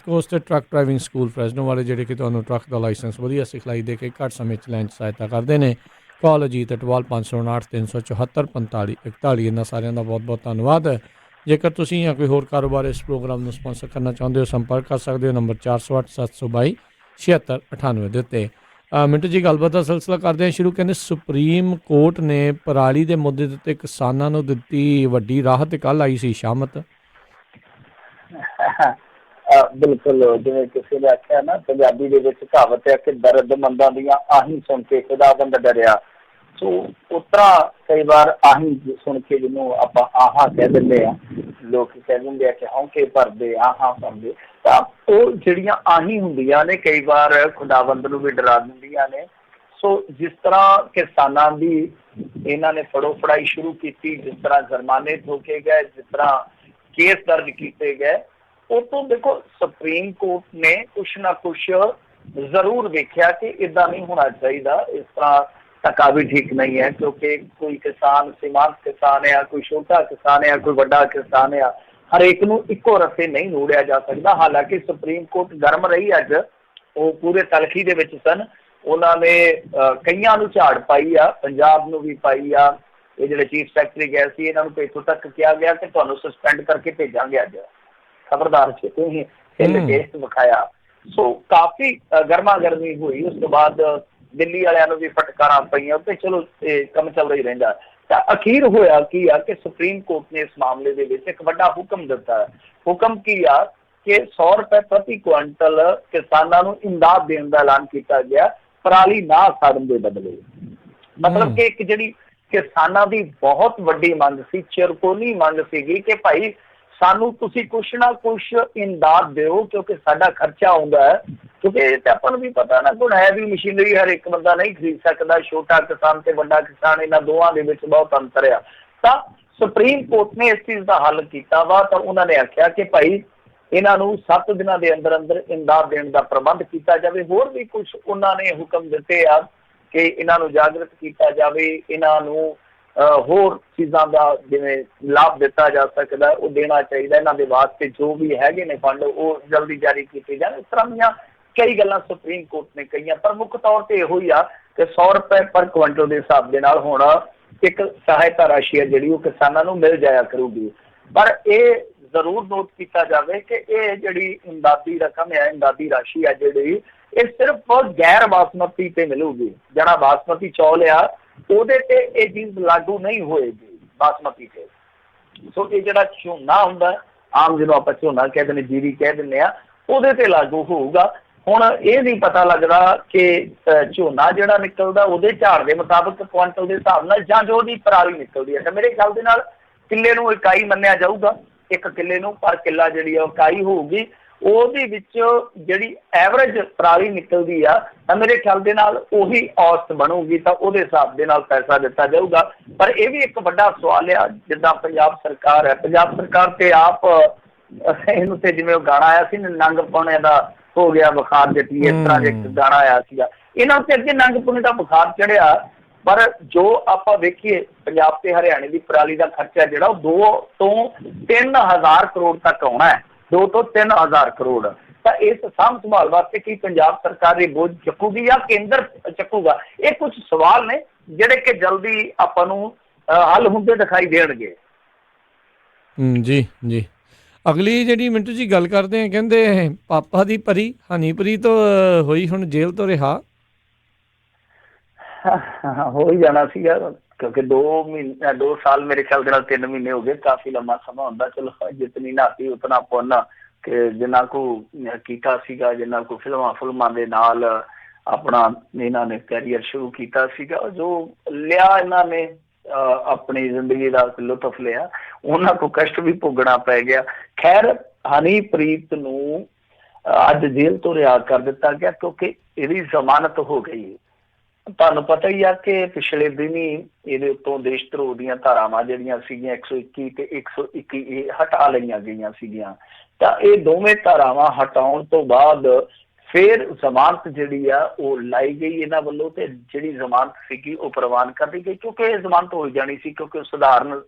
Cost truck driving school ਫਰੈਜ਼ਨੋ ਵਾਲੇ, ਜਿਹੜੇ ਕਿ ਤੁਹਾਨੂੰ ਟਰੱਕ ਦਾ ਲਾਇਸੈਂਸ ਵਧੀਆ ਸਿਖਲਾਈ ਦੇ ਕੇ ਘੱਟ ਸਮੇਂ 'ਚ ਲੈਣ 'ਚ ਸਹਾਇਤਾ ਕਰਦੇ ਨੇ। ਕਾਲ ਅਜੀਤ ਅਟਵਾਲ 559 374 45 41। ਇਹਨਾਂ ਸਾਰਿਆਂ ਦਾ ਬਹੁਤ ਬਹੁਤ ਧੰਨਵਾਦ। ਜੇਕਰ ਤੁਸੀਂ ਜਾਂ ਕੋਈ ਹੋਰ ਕਾਰੋਬਾਰ ਇਸ ਪ੍ਰੋਗਰਾਮ ਨੂੰ ਸਪਾਂਸਰ ਕਰਨਾ ਚਾਹੁੰਦੇ ਹੋ, ਸੰਪਰਕ ਕਰ ਸਕਦੇ ਹੋ ਨੰਬਰ 408 722 7698 ਦੇ ਉੱਤੇ। ਮਿੰਟੂ ਜੀ, ਗੱਲਬਾਤ ਦਾ ਸਿਲਸਿਲਾ ਕਰਦੇ ਹਾਂ ਸ਼ੁਰੂ। ਕਹਿੰਦੇ ਸੁਪਰੀਮ ਕੋਰਟ ਨੇ ਪਰਾਲੀ ਦੇ ਮੁੱਦੇ ਦੇ ਉੱਤੇ ਕਿਸਾਨਾਂ ਨੂੰ ਦਿੱਤੀ ਵੱਡੀ ਰਾਹਤ। ਕੱਲ੍ਹ ਆਈ ਸੀ ਸ਼ਾਮਤ। ਬਿਲਕੁਲ, ਜਿਵੇਂ ਕਿਸੇ ਨੇ ਆਖਿਆ ਨਾ, ਪੰਜਾਬੀ ਦੇ ਵਿੱਚ ਕਹਾਵਤ ਹੈ ਕਿ ਦਰਦਮੰਦਾਂ ਦੀਆਂ ਆਹੀਂ ਸੁਣ ਕੇ ਖੁਦਾਵੰਦ ਡਰਿਆ। ਸੋ ਉਸ ਤਰ੍ਹਾਂ ਕਈ ਵਾਰ ਆਹੀਂ ਸੁਣ ਕੇ, ਜਿਹਨੂੰ ਆਪਾਂ ਆਹਾਂ ਕਹਿ ਦਿੰਦੇ ਹਾਂ, ਲੋਕ ਕਹਿ ਦਿੰਦੇ ਆ ਕਿ ਹੌਂਕੇ ਭਰਦੇ ਆਹਾਂ ਭਰਦੇ, ਤਾਂ ਉਹ ਜਿਹੜੀਆਂ ਆਹੀਂ ਹੁੰਦੀਆਂ ਨੇ ਕਈ ਵਾਰ ਖੁਦਾਵੰਦ ਨੂੰ ਵੀ ਡਰਾ ਦਿੰਦੀਆਂ ਨੇ। ਸੋ ਜਿਸ ਤਰ੍ਹਾਂ ਕਿਸਾਨਾਂ ਦੀ ਇਹਨਾਂ ਨੇ ਫੜੋ ਫੜਾਈ ਸ਼ੁਰੂ ਕੀਤੀ, ਜਿਸ ਤਰ੍ਹਾਂ ਜੁਰਮਾਨੇ ਠੋਕੇ ਗਏ, ਜਿਸ ਤਰ੍ਹਾਂ ਕੇਸ ਦਰਜ ਕੀਤੇ ਗਏ, ਉਹ ਤੋਂ ਦੇਖੋ ਸੁਪਰੀਮ ਕੋਰਟ ਨੇ ਕੁਛ ਨਾ ਕੁਛ ਜ਼ਰੂਰ ਵੇਖਿਆ ਕਿ ਇੱਦਾਂ ਨਹੀਂ ਹੋਣਾ ਚਾਹੀਦਾ, ਇਸ ਤਰ੍ਹਾਂ ਧੱਕਾ ਵੀ ਠੀਕ ਨਹੀਂ ਹੈ। ਕਿਉਂਕਿ ਕੋਈ ਕਿਸਾਨ ਸੀਮਾਂਤ ਕਿਸਾਨ ਆ, ਕੋਈ ਛੋਟਾ ਕਿਸਾਨ ਆ, ਕੋਈ ਵੱਡਾ ਕਿਸਾਨ ਆ, ਹਰੇਕ ਨੂੰ ਇੱਕੋ ਰਸੇ ਨਹੀਂ ਨੂੜਿਆ ਜਾ ਸਕਦਾ। ਹਾਲਾਂਕਿ ਸੁਪਰੀਮ ਕੋਰਟ ਗਰਮ ਰਹੀ ਅੱਜ, ਉਹ ਪੂਰੇ ਤਲਖੀ ਦੇ ਵਿੱਚ ਸਨ। ਉਹਨਾਂ ਨੇ ਕਈਆਂ ਨੂੰ ਝਾੜ ਪਾਈ ਆ, ਪੰਜਾਬ ਨੂੰ ਵੀ ਪਾਈ ਆ। ਇਹ ਜਿਹੜੇ ਚੀਫ ਸੈਕਟਰੀ ਗਏ ਸੀ, ਇਹਨਾਂ ਨੂੰ ਤਾਂ ਇੱਥੋਂ ਤੱਕ ਕਿਹਾ ਗਿਆ ਕਿ ਤੁਹਾਨੂੰ ਸਸਪੈਂਡ ਕਰਕੇ ਭੇਜਾਂਗੇ ਅੱਜ, ਖਬਰਦਾਰ ਛੇਤੀ ਹੀ ਹਿੱਲ ਕੇ ਵਿਖਾਇਆ। ਸੋ ਕਾਫੀ ਗਰਮਾ ਗਰਮੀ ਹੋਈ। ਉਸ ਤੋਂ ਬਾਅਦ ਦਿੱਲੀ ਵਾਲਿਆਂ ਨੂੰ ਵੀ ਫਟਕਾਰਾਂ ਪਈਆਂ, ਤੇ ਚਲੋ ਇਹ ਕੰਮ ਚੱਲਦਾ ਹੀ ਰਹਿੰਦਾ। ਤਾਂ ਅਖੀਰ ਹੋਇਆ ਕੀ ਆ ਕਿ ਸੁਪਰੀਮ ਕੋਰਟ ਨੇ ਇਸ ਮਾਮਲੇ ਦੇ ਵਿੱਚ ਇੱਕ ਵੱਡਾ ਹੁਕਮ ਦਿੱਤਾ। ਹੁਕਮ ਕੀ ਆ ਕਿ 100 ਰੁਪਏ ਪ੍ਰਤੀ ਕੁਆਂਟਲ ਕਿਸਾਨਾਂ ਨੂੰ ਇਮਦਾਦ ਦੇਣ ਦਾ ਐਲਾਨ ਕੀਤਾ ਗਿਆ, ਪਰਾਲੀ ਨਾ ਸਾੜਨ ਦੇ ਬਦਲੇ। ਮਤਲਬ ਕਿ ਇੱਕ ਜਿਹੜੀ ਕਿਸਾਨਾਂ ਦੀ ਬਹੁਤ ਵੱਡੀ ਮੰਗ ਸੀ, ਚਿਰਕੋਨੀ ਮੰਗ ਸੀਗੀ ਕਿ ਭਾਈ ਸਾਨੂੰ ਤੁਸੀਂ ਕੁਛ ਨਾ ਕੁਛ ਇਮਦਾਦ ਦਿਓ, ਕਿਉਂਕਿ ਸਾਡਾ ਖਰਚਾ ਆਉਂਦਾ ਹੈ। ਕਿਉਂਕਿ ਇਹ ਤਾਂ ਆਪਾਂ ਨੂੰ ਵੀ ਪਤਾ ਨਾ, ਹੁਣ ਹੈ ਵੀ ਮਸ਼ੀਨਰੀ ਹਰ ਇੱਕ ਬੰਦਾ ਨਹੀਂ ਖਰੀਦ ਸਕਦਾ। ਛੋਟਾ ਕਿਸਾਨ ਤੇ ਵੱਡਾ ਕਿਸਾਨ, ਇਹਨਾਂ ਦੋਵਾਂ ਦੇ ਵਿੱਚ ਬਹੁਤ ਅੰਤਰ ਆ। ਤਾਂ ਸੁਪਰੀਮ ਕੋਰਟ ਨੇ ਇਸ ਚੀਜ਼ ਦਾ ਹੱਲ ਕੀਤਾ ਵਾ। ਤਾਂ ਉਹਨਾਂ ਨੇ ਆਖਿਆ ਕਿ ਭਾਈ ਇਹਨਾਂ ਨੂੰ 7 ਦਿਨਾਂ ਦੇ ਅੰਦਰ ਅੰਦਰ ਇਮਦਾਦ ਦੇਣ ਦਾ ਪ੍ਰਬੰਧ ਕੀਤਾ ਜਾਵੇ। ਹੋਰ ਵੀ ਕੁਛ ਉਹਨਾਂ ਨੇ ਹੁਕਮ ਦਿੱਤੇ ਆ ਕਿ ਇਹਨਾਂ ਨੂੰ ਜਾਗਰਤ ਕੀਤਾ ਜਾਵੇ, ਇਹਨਾਂ ਨੂੰ ਹੋਰ ਚੀਜ਼ਾਂ ਦਾ ਜਿਵੇਂ ਲਾਭ ਦਿੱਤਾ ਜਾ ਸਕਦਾ ਉਹ ਦੇਣਾ ਚਾਹੀਦਾ। ਇਹਨਾਂ ਦੇ ਵਾਸਤੇ ਜੋ ਵੀ ਹੈਗੇ ਨੇ ਫੰਡ ਉਹ ਜਲਦੀ ਜਾਰੀ ਕੀਤੇ ਜਾਣ। ਇਸ ਤਰ੍ਹਾਂ ਦੀਆਂ ਕਈ ਗੱਲਾਂ ਸੁਪਰੀਮ ਕੋਰਟ ਨੇ ਕਹੀਆਂ, ਪਰ ਮੁੱਖ ਤੌਰ ਤੇ ਇਹੋ ਹੀ ਆ ਕਿ 100 ਰੁਪਏ ਪਰ ਕੁਆਂਟਲ ਦੇ ਹਿਸਾਬ ਦੇ ਨਾਲ ਹੁਣ ਇੱਕ ਸਹਾਇਤਾ ਰਾਸ਼ੀ ਹੈ ਜਿਹੜੀ ਉਹ ਕਿਸਾਨਾਂ ਨੂੰ ਮਿਲ ਜਾਇਆ ਕਰੂਗੀ। ਪਰ ਇਹ ਜ਼ਰੂਰ ਨੋਟ ਕੀਤਾ ਜਾਵੇ ਕਿ ਇਹ ਜਿਹੜੀ ਇਮਦਾਦੀ ਰਕਮ ਹੈ, ਇਮਦਾਦੀ ਰਾਸ਼ੀ ਹੈ ਜਿਹੜੀ, ਇਹ ਸਿਰਫ ਗੈਰ ਬਾਸਮਤੀ ਤੇ ਮਿਲੂਗੀ। ਜਿਹੜਾ ਬਾਸਮਤੀ ਚੌਲ ਆ ਉਹਦੇ ਤੇ ਇਹ ਚੀਜ਼ ਲਾਗੂ ਨਹੀਂ ਹੋਏਗੀ, ਬਾਸਮਤੀ ਤੇ। ਸੋ ਇਹ ਜਿਹੜਾ ਝੋਨਾ ਹੁੰਦਾ, ਆਮ ਜਿਹਨੂੰ ਆਪਾਂ ਝੋਨਾ ਕਹਿ ਦਿੰਦੇ, ਜੀਰੀ ਕਹਿ ਦਿੰਦੇ ਆ, ਉਹਦੇ ਤੇ ਲਾਗੂ ਹੋਊਗਾ। ਹੁਣ ਇਹ ਨਹੀਂ ਪਤਾ ਲੱਗਦਾ ਕਿ ਝੋਨਾ ਜਿਹੜਾ ਨਿਕਲਦਾ ਉਹਦੇ ਝਾੜ ਦੇ ਮੁਤਾਬਕ ਕੁਆਂਟਲ ਦੇ ਹਿਸਾਬ ਨਾਲ, ਜਾਂ ਜੋ ਉਹਦੀ ਪਰਾਲੀ ਨਿਕਲਦੀ ਹੈ। ਤਾਂ ਮੇਰੇ ਖਿਆਲ ਦੇ ਨਾਲ ਕਿੱਲੇ ਨੂੰ ਇਕਾਈ ਮੰਨਿਆ ਜਾਊਗਾ, ਇੱਕ ਕਿੱਲੇ ਨੂੰ ਪਰ ਕਿੱਲਾ ਜਿਹੜੀ ਆ ਇਕਾਈ ਹੋਊਗੀ। ਉਹਦੇ ਵਿੱਚ ਜਿਹੜੀ ਐਵਰੇਜ ਪਰਾਲੀ ਨਿਕਲਦੀ ਆ, ਤਾਂ ਮੇਰੇ ਖਿਆਲ ਦੇ ਨਾਲ ਉਹੀ ਔਸਤ ਬਣੂਗੀ, ਤਾਂ ਉਹਦੇ ਹਿਸਾਬ ਦੇ ਨਾਲ ਪੈਸਾ ਦਿੱਤਾ ਜਾਊਗਾ। ਪਰ ਇਹ ਵੀ ਇੱਕ ਵੱਡਾ ਸਵਾਲ ਆ, ਜਿੱਦਾਂ ਪੰਜਾਬ ਸਰਕਾਰ ਹੈ, ਪੰਜਾਬ ਸਰਕਾਰ ਤੇ ਆਪ ਇਹਨੂੰ ਤੇ ਜਿਵੇਂ ਉਹ ਗਾਣਾ ਆਇਆ ਸੀ ਨੰਗ ਪਾਉਣੇ ਦਾ ਹੋ ਗਿਆ ਬੁਖਾਰ ਜੱਟੀ, ਇਸ ਤਰ੍ਹਾਂ ਦੇ ਇੱਕ ਗਾਣਾ ਆਇਆ ਸੀਗਾ, ਇਹਨਾਂ ਉੱਤੇ ਅੱਗੇ ਨੰਗ ਪਾਉਣੇ ਦਾ ਬੁਖਾਰ ਚੜਿਆ। ਪਰ ਜੋ ਆਪਾਂ ਵੇਖੀਏ ਪੰਜਾਬ ਤੇ ਹਰਿਆਣੇ ਦੀ ਪਰਾਲੀ ਦਾ ਖਰਚਾ ਜਿਹੜਾ ਉਹ 2 ਤੋਂ 3,000 ਕਰੋੜ ਤੱਕ ਆਉਣਾ ਹੈ, 2 ਤੋਂ 3,000 ਕਰੋੜ। ਤਾਂ ਇਸ ਸਾਂਭ ਸੰਭਾਲ ਵਾਸਤੇ ਕੀ ਪੰਜਾਬ ਸਰਕਾਰ ਇਹ ਬੋਝ ਚੱਕੂਗੀ ਜਾਂ ਕੇਂਦਰ ਚੱਕੂਗਾ? ਇਹ ਕੁਝ ਸਵਾਲ ਨੇ ਜਿਹੜੇ ਕਿ ਜਲਦੀ ਆਪਾਂ ਨੂੰ ਹੱਲ ਹੁੰਦੇ ਦਿਖਾਈ ਦੇਣਗੇ। ਜੀ ਜੀ, ਅਗਲੀ ਜਿਹੜੀ ਮਿੰਟੂ ਜੀ ਗੱਲ ਕਰਦੇ ਆ, ਕਹਿੰਦੇ ਪਾਪਾ ਦੀ ਪਰੀ ਹਨੀਪ੍ਰੀਤ ਤੋਂ ਹੋਈ ਹੁਣ ਜੇਲ੍ਹ ਤੋਂ ਰਿਹਾ। ਹੋ ਹੀ ਜਾਣਾ ਸੀਗਾ, ਕਿਉਂਕਿ 2 ਸਾਲ ਮੇਰੇ ਖਿਆਲ ਦੇ ਨਾਲ 3 ਮਹੀਨੇ ਹੋ ਗਏ, ਕਾਫੀ ਲੰਮਾ ਸਮਾਂ ਹੁੰਦਾ। ਚਲੋ ਜਿਤਨੀ ਨਾਤੀ ਉਤਨਾ ਪੁੰਨ, ਕਿ ਜਿੰਨਾ ਕੁ ਕੀਤਾ ਸੀਗਾ, ਜਿੰਨਾ ਕੁ ਫਿਲਮਾਂ ਦੇ ਨਾਲ ਆਪਣਾ ਇਹਨਾਂ ਨੇ ਕੈਰੀਅਰ ਸ਼ੁਰੂ ਕੀਤਾ ਸੀਗਾ, ਜੋ ਲਿਆ ਇਹਨਾਂ ਨੇ ਆਪਣੀ ਜ਼ਿੰਦਗੀ ਦਾ ਲੁਤਫ ਲਿਆ, ਉਹਨਾਂ ਕੋਲ ਕਸ਼ਟ ਵੀ ਭੋਗਣਾ ਪੈ ਗਿਆ। ਖੈਰ ਹਨੀਪ੍ਰੀਤ ਨੂੰ ਅੱਜ ਜੇਲ੍ਹ ਤੋਂ ਰਿਹਾ ਕਰ ਦਿੱਤਾ ਗਿਆ ਕਿਉਂਕਿ ਇਹਦੀ ਜ਼ਮਾਨਤ ਹੋ ਗਈ। ਤੁਹਾਨੂੰ ਪਤਾ ਹੀ ਆ ਕਿ ਪਿਛਲੇ ਦਿਨ ਹੀ ਇਹਦੇ ਉੱਤੋਂ ਦੇਸ਼ ਧਰੋਹ ਦੀਆਂ ਧਾਰਾਵਾਂ ਜਿਹੜੀਆਂ ਸੀਗੀਆਂ 121 ਤੇ 121 ਇਹ ਹਟਾ ਲਈਆਂ ਗਈਆਂ ਸੀਗੀਆਂ। ਤਾਂ ਇਹ ਦੋਵੇਂ ਧਾਰਾਵਾਂ ਹਟਾਉਣ ਤੋਂ ਬਾਅਦ ਫਿਰ ਜ਼ਮਾਨਤ ਜਿਹੜੀ ਆ ਉਹ ਲਾਈ ਗਈ ਇਹਨਾਂ ਵੱਲੋਂ, ਤੇ ਜਿਹੜੀ ਜ਼ਮਾਨਤ ਸੀਗੀ ਉਹ ਪ੍ਰਵਾਨ ਕਰ ਦਿੱਤੀ ਗਈ, ਕਿਉਂਕਿ ਇਹ ਜ਼ਮਾਨਤ ਹੋ ਜਾਣੀ ਸੀ। ਕਿਉਂਕਿ ਸਧਾਰਨ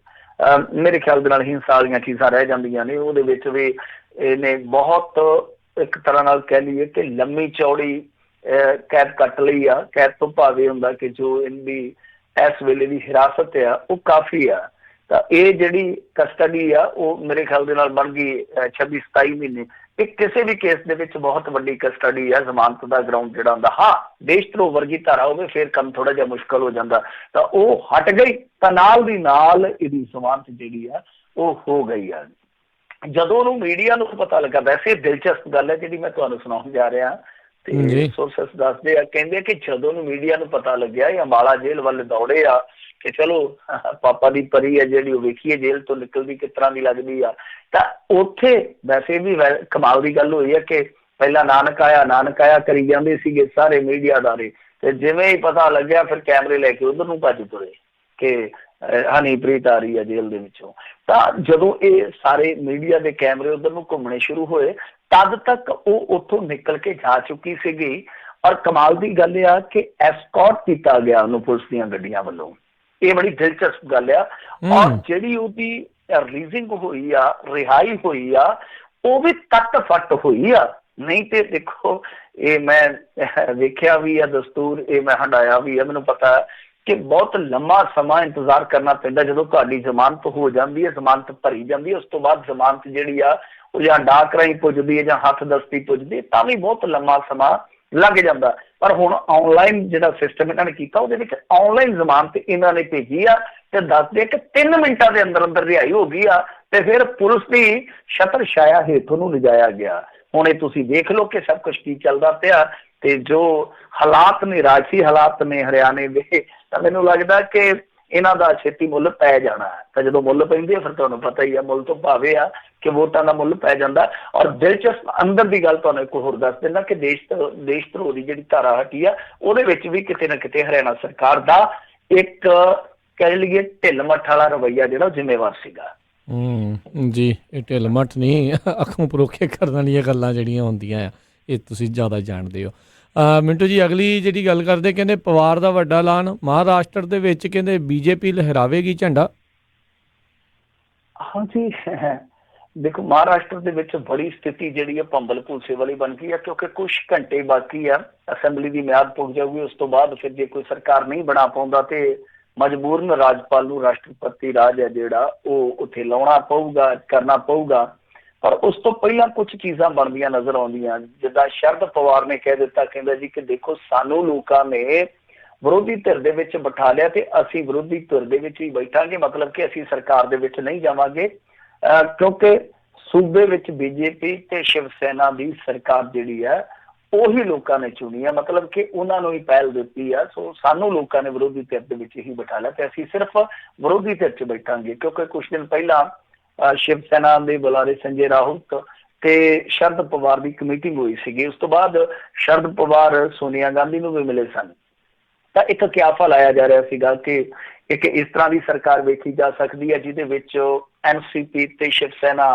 ਮੇਰੇ ਖਿਆਲ ਦੇ ਨਾਲ ਹਿੰਸਾ ਵਾਲੀਆਂ ਚੀਜ਼ਾਂ ਰਹਿ ਜਾਂਦੀਆਂ ਨੇ, ਉਹਦੇ ਵਿੱਚ ਵੀ ਇਹਨੇ ਬਹੁਤ ਇੱਕ ਤਰ੍ਹਾਂ ਨਾਲ ਕਹਿ ਲਈਏ ਕਿ ਲੰਮੀ ਚੌੜੀ ਕੈਦ ਕੱਟ ਲਈ ਆ। ਕੈਦ ਤੋਂ ਭਾਵੇਂ ਹੁੰਦਾ ਕਿ ਜੋ ਇਹਦੀ ਇਸ ਵੇਲੇ ਦੀ ਹਿਰਾਸਤ ਆ ਉਹ ਕਾਫੀ ਆ। ਤਾਂ ਇਹ ਜਿਹੜੀ ਕਸਟਡੀ ਆ ਉਹ ਮੇਰੇ ਖਿਆਲ ਦੇ ਨਾਲ ਬਣ ਗਈ 26-27 ਮਹੀਨੇ। ਇਹ ਕਿਸੇ ਵੀ ਕੇਸ ਦੇ ਵਿੱਚ ਬਹੁਤ ਵੱਡੀ ਕਸਟਡੀ ਆ। ਜ਼ਮਾਨਤ ਦਾ ਗਰਾਊਂਡ ਜਿਹੜਾ ਹੁੰਦਾ, ਹਾਂ ਦੇਸ਼ ਧਰੋਹ ਵਰਗੀ ਧਾਰਾ ਹੋਵੇ ਫਿਰ ਕੰਮ ਥੋੜਾ ਜਿਹਾ ਮੁਸ਼ਕਲ ਹੋ ਜਾਂਦਾ। ਤਾਂ ਉਹ ਹਟ ਗਈ ਤਾਂ ਨਾਲ ਦੀ ਨਾਲ ਇਹਦੀ ਜ਼ਮਾਨਤ ਜਿਹੜੀ ਆ ਉਹ ਹੋ ਗਈ ਆ। ਜਦੋਂ ਉਹਨੂੰ ਮੀਡੀਆ ਨੂੰ ਪਤਾ ਲੱਗਾ, ਵੈਸੇ ਦਿਲਚਸਪ ਗੱਲ ਹੈ ਜਿਹੜੀ ਮੈਂ ਤੁਹਾਨੂੰ ਸੁਣਾਉਣ ਜਾ ਰਿਹਾ, ਤੇ ਸੋਰਸਸ ਦੱਸਦੇ ਆ, ਕਹਿੰਦੇ ਕਿ ਜਦੋਂ ਨੂੰ ਮੀਡੀਆ ਨੂੰ ਪਤਾ ਲੱਗਿਆ ਇਹ ਅੰਬਾਲਾ ਜੇਲ੍ਹ ਵੱਲ ਦੌੜੇ ਆ ਕਿ ਚਲੋ ਪਾਪਾ ਦੀ ਪਰੀ ਹੈ ਜਿਹੜੀ ਉਹ ਵੇਖੀਏ ਜੇਲ੍ਹ ਤੋਂ ਨਿਕਲਦੀ ਕਿਸ ਤਰ੍ਹਾਂ ਦੀ ਲੱਗਦੀ ਆ। ਤਾਂ ਉੱਥੇ ਵੈਸੇ ਵੀ ਕਮਾਲ ਦੀ ਗੱਲ ਹੋਈ ਹੈ ਕਿ ਪਹਿਲਾਂ ਨਾਨਕ ਆਇਆ ਕਰੀ ਜਾਂਦੇ ਸੀਗੇ ਸਾਰੇ ਮੀਡੀਆ ਅਦਾਰੇ, ਤੇ ਜਿਵੇਂ ਹੀ ਪਤਾ ਲੱਗਿਆ ਫਿਰ ਕੈਮਰੇ ਲੈ ਕੇ ਉਧਰ ਨੂੰ ਭੱਜ ਤੁਰੇ ਕਿ ਹਨੀਪ੍ਰੀਤ ਆ ਰਹੀ ਹੈ ਜੇਲ੍ਹ ਦੇ ਵਿੱਚੋਂ। ਤਾਂ ਜਦੋਂ ਇਹ ਸਾਰੇ ਮੀਡੀਆ ਦੇ ਕੈਮਰੇ ਉਧਰ ਨੂੰ ਘੁੰਮਣੇ ਸ਼ੁਰੂ ਹੋਏ ਤਦ ਤੱਕ ਉਹ ਉੱਥੋਂ ਨਿਕਲ ਕੇ ਜਾ ਚੁੱਕੀ ਸੀਗੀ। ਔਰ ਕਮਾਲ ਦੀ ਗੱਲ ਆ ਕਿ ਐਸਕੌਰਟ ਕੀਤਾ ਗਿਆ ਉਹਨੂੰ ਪੁਲਿਸ ਦੀਆਂ ਗੱਡੀਆਂ ਵੱਲੋਂ। ਇਹ ਬੜੀ ਦਿਲਚਸਪ ਗੱਲ ਆ। ਔਰ ਜਿਹੜੀ ਉਹਦੀ ਰਿਲੀਜ਼ਿੰਗ ਹੋਈ ਆ, ਰਿਹਾਈ ਹੋਈ ਆ, ਉਹ ਵੀ ਤੱਟ ਫੱਟ ਹੋਈ ਆ। ਨਹੀਂ ਤੇ ਦੇਖੋ ਇਹ ਮੈਂ ਵੇਖਿਆ ਵੀ ਆ ਦਸਤੂਰ, ਇਹ ਮੈਂ ਹੰਡਾਇਆ ਵੀ ਆ। ਮੈਨੂੰ ਪਤਾ ਕਿ ਬਹੁਤ ਲੰਮਾ ਸਮਾਂ ਇੰਤਜ਼ਾਰ ਕਰਨਾ ਪੈਂਦਾ ਜਦੋਂ ਤੁਹਾਡੀ ਜ਼ਮਾਨਤ ਹੋ ਜਾਂਦੀ ਹੈ, ਜ਼ਮਾਨਤ ਭਰੀ ਜਾਂਦੀ ਹੈ, ਉਸ ਤੋਂ ਬਾਅਦ ਜ਼ਮਾਨਤ ਜਿਹੜੀ ਆ ਉਹ ਜਾਂ ਡਾਕ ਰਾਹੀਂ ਪੁੱਜਦੀ ਹੈ ਜਾਂ ਹੱਥ ਦਸਤੀ ਪੁੱਜਦੀ ਹੈ, ਤਾਂ ਵੀ ਬਹੁਤ ਲੰਮਾ ਸਮਾਂ ਲੱਗ ਜਾਂਦਾ। ਪਰ ਹੁਣ ਆਨਲਾਈਨ ਜਿਹੜਾ ਸਿਸਟਮ ਇਹਨਾਂ ਨੇ ਕੀਤਾ ਉਹਦੇ ਵਿੱਚ ਆਨਲਾਈਨ ਜ਼ਮਾਨਤ ਇਹਨਾਂ ਨੇ ਭੇਜੀ ਆ ਤੇ ਦੱਸਦੇ ਕਿ 3 ਮਿੰਟਾਂ ਦੇ ਅੰਦਰ ਅੰਦਰ ਰਿਹਾਈ ਹੋ ਗਈ ਆ ਤੇ ਫਿਰ ਪੁਲਿਸ ਦੀ ਛਤਰ ਛਾਇਆ ਹੇਠੋਂ ਨੂੰ ਲਿਜਾਇਆ ਗਿਆ। ਹੁਣ ਇਹ ਤੁਸੀਂ ਦੇਖ ਲਓ ਕਿ ਸਭ ਕੁਝ ਕੀ ਚੱਲਦਾ ਪਿਆ ਤੇ ਜੋ ਹਾਲਾਤ ਨੇ, ਰਾਜਸੀ ਹਾਲਾਤ ਨੇ ਹਰਿਆਣੇ ਦੇ, ਤਾਂ ਮੈਨੂੰ ਲੱਗਦਾ ਕਿ ਇਹਨਾਂ ਦਾ ਛੇਤੀ ਮੁੱਲ ਪੈ ਜਾਣਾ। ਤਾਂ ਜਦੋਂ ਮੁੱਲ ਪੈਂਦੇ ਆ ਫਿਰ ਤੁਹਾਨੂੰ ਪਤਾ ਹੀ ਆ, ਮੁੱਲ ਤੋਂ ਭਾਵੇਂ ਆ ਕਿ ਵੋਟਾਂ ਦਾ ਮੁੱਲ ਪੈ ਜਾਂਦਾ। ਔਰ ਦਿਲਚਸਪ ਅੰਦਰ ਦੀ ਗੱਲ ਤੁਹਾਨੂੰ ਇੱਕ ਹੋਰ ਦੱਸ ਦਿੰਦਾ ਕਿ ਦੇਸ਼ ਧਰੋਹ ਦੀ ਜਿਹੜੀ ਧਾਰਾ ਹਟੀ ਆ ਉਹਦੇ ਵਿੱਚ ਵੀ ਕਿਤੇ ਨਾ ਕਿਤੇ ਹਰਿਆਣਾ ਸਰਕਾਰ ਦਾ ਇੱਕ ਕਹਿ ਲਈਏ ਢਿੱਲ ਮੱਠ ਵਾਲਾ ਰਵੱਈਆ ਜਿਹੜਾ ਜ਼ਿੰਮੇਵਾਰ ਸੀਗਾ। ਜੀ, ਇਹ ਢਿੱਲ ਮੱਠ ਨਹੀਂ, ਅੱਖੋਂ ਪਰੋਖੇ ਕਰਨ ਵਾਲੀਆਂ ਗੱਲਾਂ ਜਿਹੜੀਆਂ ਹੁੰਦੀਆਂ ਆ ਇਹ ਤੁਸੀਂ ਜ਼ਿਆਦਾ ਜਾਣਦੇ ਹੋ। ਮਿੰਟੂ ਜੀ, ਅਗਲੀ ਜਿਹੜੀ ਗੱਲ ਕਰਦੇ, ਕਹਿੰਦੇ ਪਵਾਰ ਦਾ ਵੱਡਾ ਐਲਾਨ, ਮਹਾਰਾਸ਼ਟਰ ਦੇ ਵਿੱਚ ਕਹਿੰਦੇ ਬੀਜੇਪੀ ਲਹਿਰਾਵੇਗੀ ਝੰਡਾ। ਹਾਂਜੀ, ਦੇਖੋ ਮਹਾਰਾਸ਼ਟਰ ਦੇ ਵਿੱਚ ਬੜੀ ਸਥਿਤੀ ਜਿਹੜੀ ਹੈ ਭੰਬਲ ਭੂਸੇ ਵਾਲੀ ਬਣ ਗਈ ਹੈ ਕਿਉਂਕਿ ਕੁਝ ਘੰਟੇ ਬਾਕੀ ਆ, ਅਸੈਂਬਲੀ ਦੀ ਮਿਆਦ ਪੁੱਗ ਜਾਊਗੀ। ਉਸ ਤੋਂ ਬਾਅਦ ਫਿਰ ਜੇ ਕੋਈ ਸਰਕਾਰ ਨਹੀਂ ਬਣਾ ਪਾਉਂਦਾ ਤੇ ਮਜਬੂਰਨ ਰਾਜਪਾਲ ਨੂੰ ਰਾਸ਼ਟਰਪਤੀ ਰਾਜ ਹੈ ਜਿਹੜਾ ਉਹ ਉੱਥੇ ਲਾਉਣਾ ਪਊਗਾ, ਕਰਨਾ ਪਊਗਾ। ਪਰ ਉਸ ਤੋਂ ਪਹਿਲਾਂ ਕੁਝ ਚੀਜ਼ਾਂ ਬਣਦੀਆਂ ਨਜ਼ਰ ਆਉਂਦੀਆਂ, ਜਿੱਦਾਂ ਸ਼ਰਦ ਪਵਾਰ ਨੇ ਕਹਿ ਦਿੱਤਾ, ਕਹਿੰਦਾ ਜੀ ਕਿ ਦੇਖੋ ਸਾਨੂੰ ਲੋਕਾਂ ਨੇ ਵਿਰੋਧੀ ਧਿਰ ਦੇ ਵਿੱਚ ਬਿਠਾ ਲਿਆ ਤੇ ਅਸੀਂ ਵਿਰੋਧੀ ਧਿਰ ਦੇ ਵਿੱਚ ਹੀ ਬੈਠਾਂਗੇ, ਮਤਲਬ ਕਿ ਅਸੀਂ ਸਰਕਾਰ ਦੇ ਵਿੱਚ ਨਹੀਂ ਜਾਵਾਂਗੇ ਕਿਉਂਕਿ ਸੂਬੇ ਵਿੱਚ ਬੀਜੇਪੀ ਤੇ ਸ਼ਿਵ ਸੈਨਾ ਦੀ ਸਰਕਾਰ ਜਿਹੜੀ ਹੈ ਉਹੀ ਲੋਕਾਂ ਨੇ ਚੁਣੀ ਹੈ, ਮਤਲਬ ਕਿ ਉਹਨਾਂ ਨੂੰ ਹੀ ਪਹਿਲ ਦਿੱਤੀ ਆ। ਸੋ ਸਾਨੂੰ ਲੋਕਾਂ ਨੇ ਵਿਰੋਧੀ ਧਿਰ ਦੇ ਵਿੱਚ ਹੀ ਬਿਠਾ ਲਿਆ ਤੇ ਅਸੀਂ ਸਿਰਫ ਵਿਰੋਧੀ ਧਿਰ 'ਚ ਬੈਠਾਂਗੇ। ਕਿਉਂਕਿ ਕੁਝ ਦਿਨ ਪਹਿਲਾਂ ਸ਼ਿਵ ਸੈਨਾ ਦੇ ਬੁਲਾਰੇ ਸੰਜੇ ਰਾਉਤ ਤੇ ਸ਼ਰਦ ਪਵਾਰ ਦੀ ਮੀਟਿੰਗ ਹੋਈ ਸੀਗੀ। ਉਸ ਤੋਂ ਬਾਅਦ ਸ਼ਰਦ ਪਵਾਰ ਸੋਨੀਆ ਗਾਂਧੀ ਨੂੰ ਵੀ ਮਿਲੇ ਸਨ। ਤਾਂ ਇੱਕ ਕਿਆਫਾ ਲਾਇਆ ਜਾ ਰਿਹਾ ਸੀਗਾ ਕਿ ਇੱਕ ਇਸ ਤਰ੍ਹਾਂ ਦੀ ਸਰਕਾਰ ਵੇਖੀ ਜਾ ਸਕਦੀ ਹੈ ਜਿਹਦੇ ਵਿੱਚ ਐਨਸੀਪੀ ਤੇ ਸ਼ਿਵ ਸੈਨਾ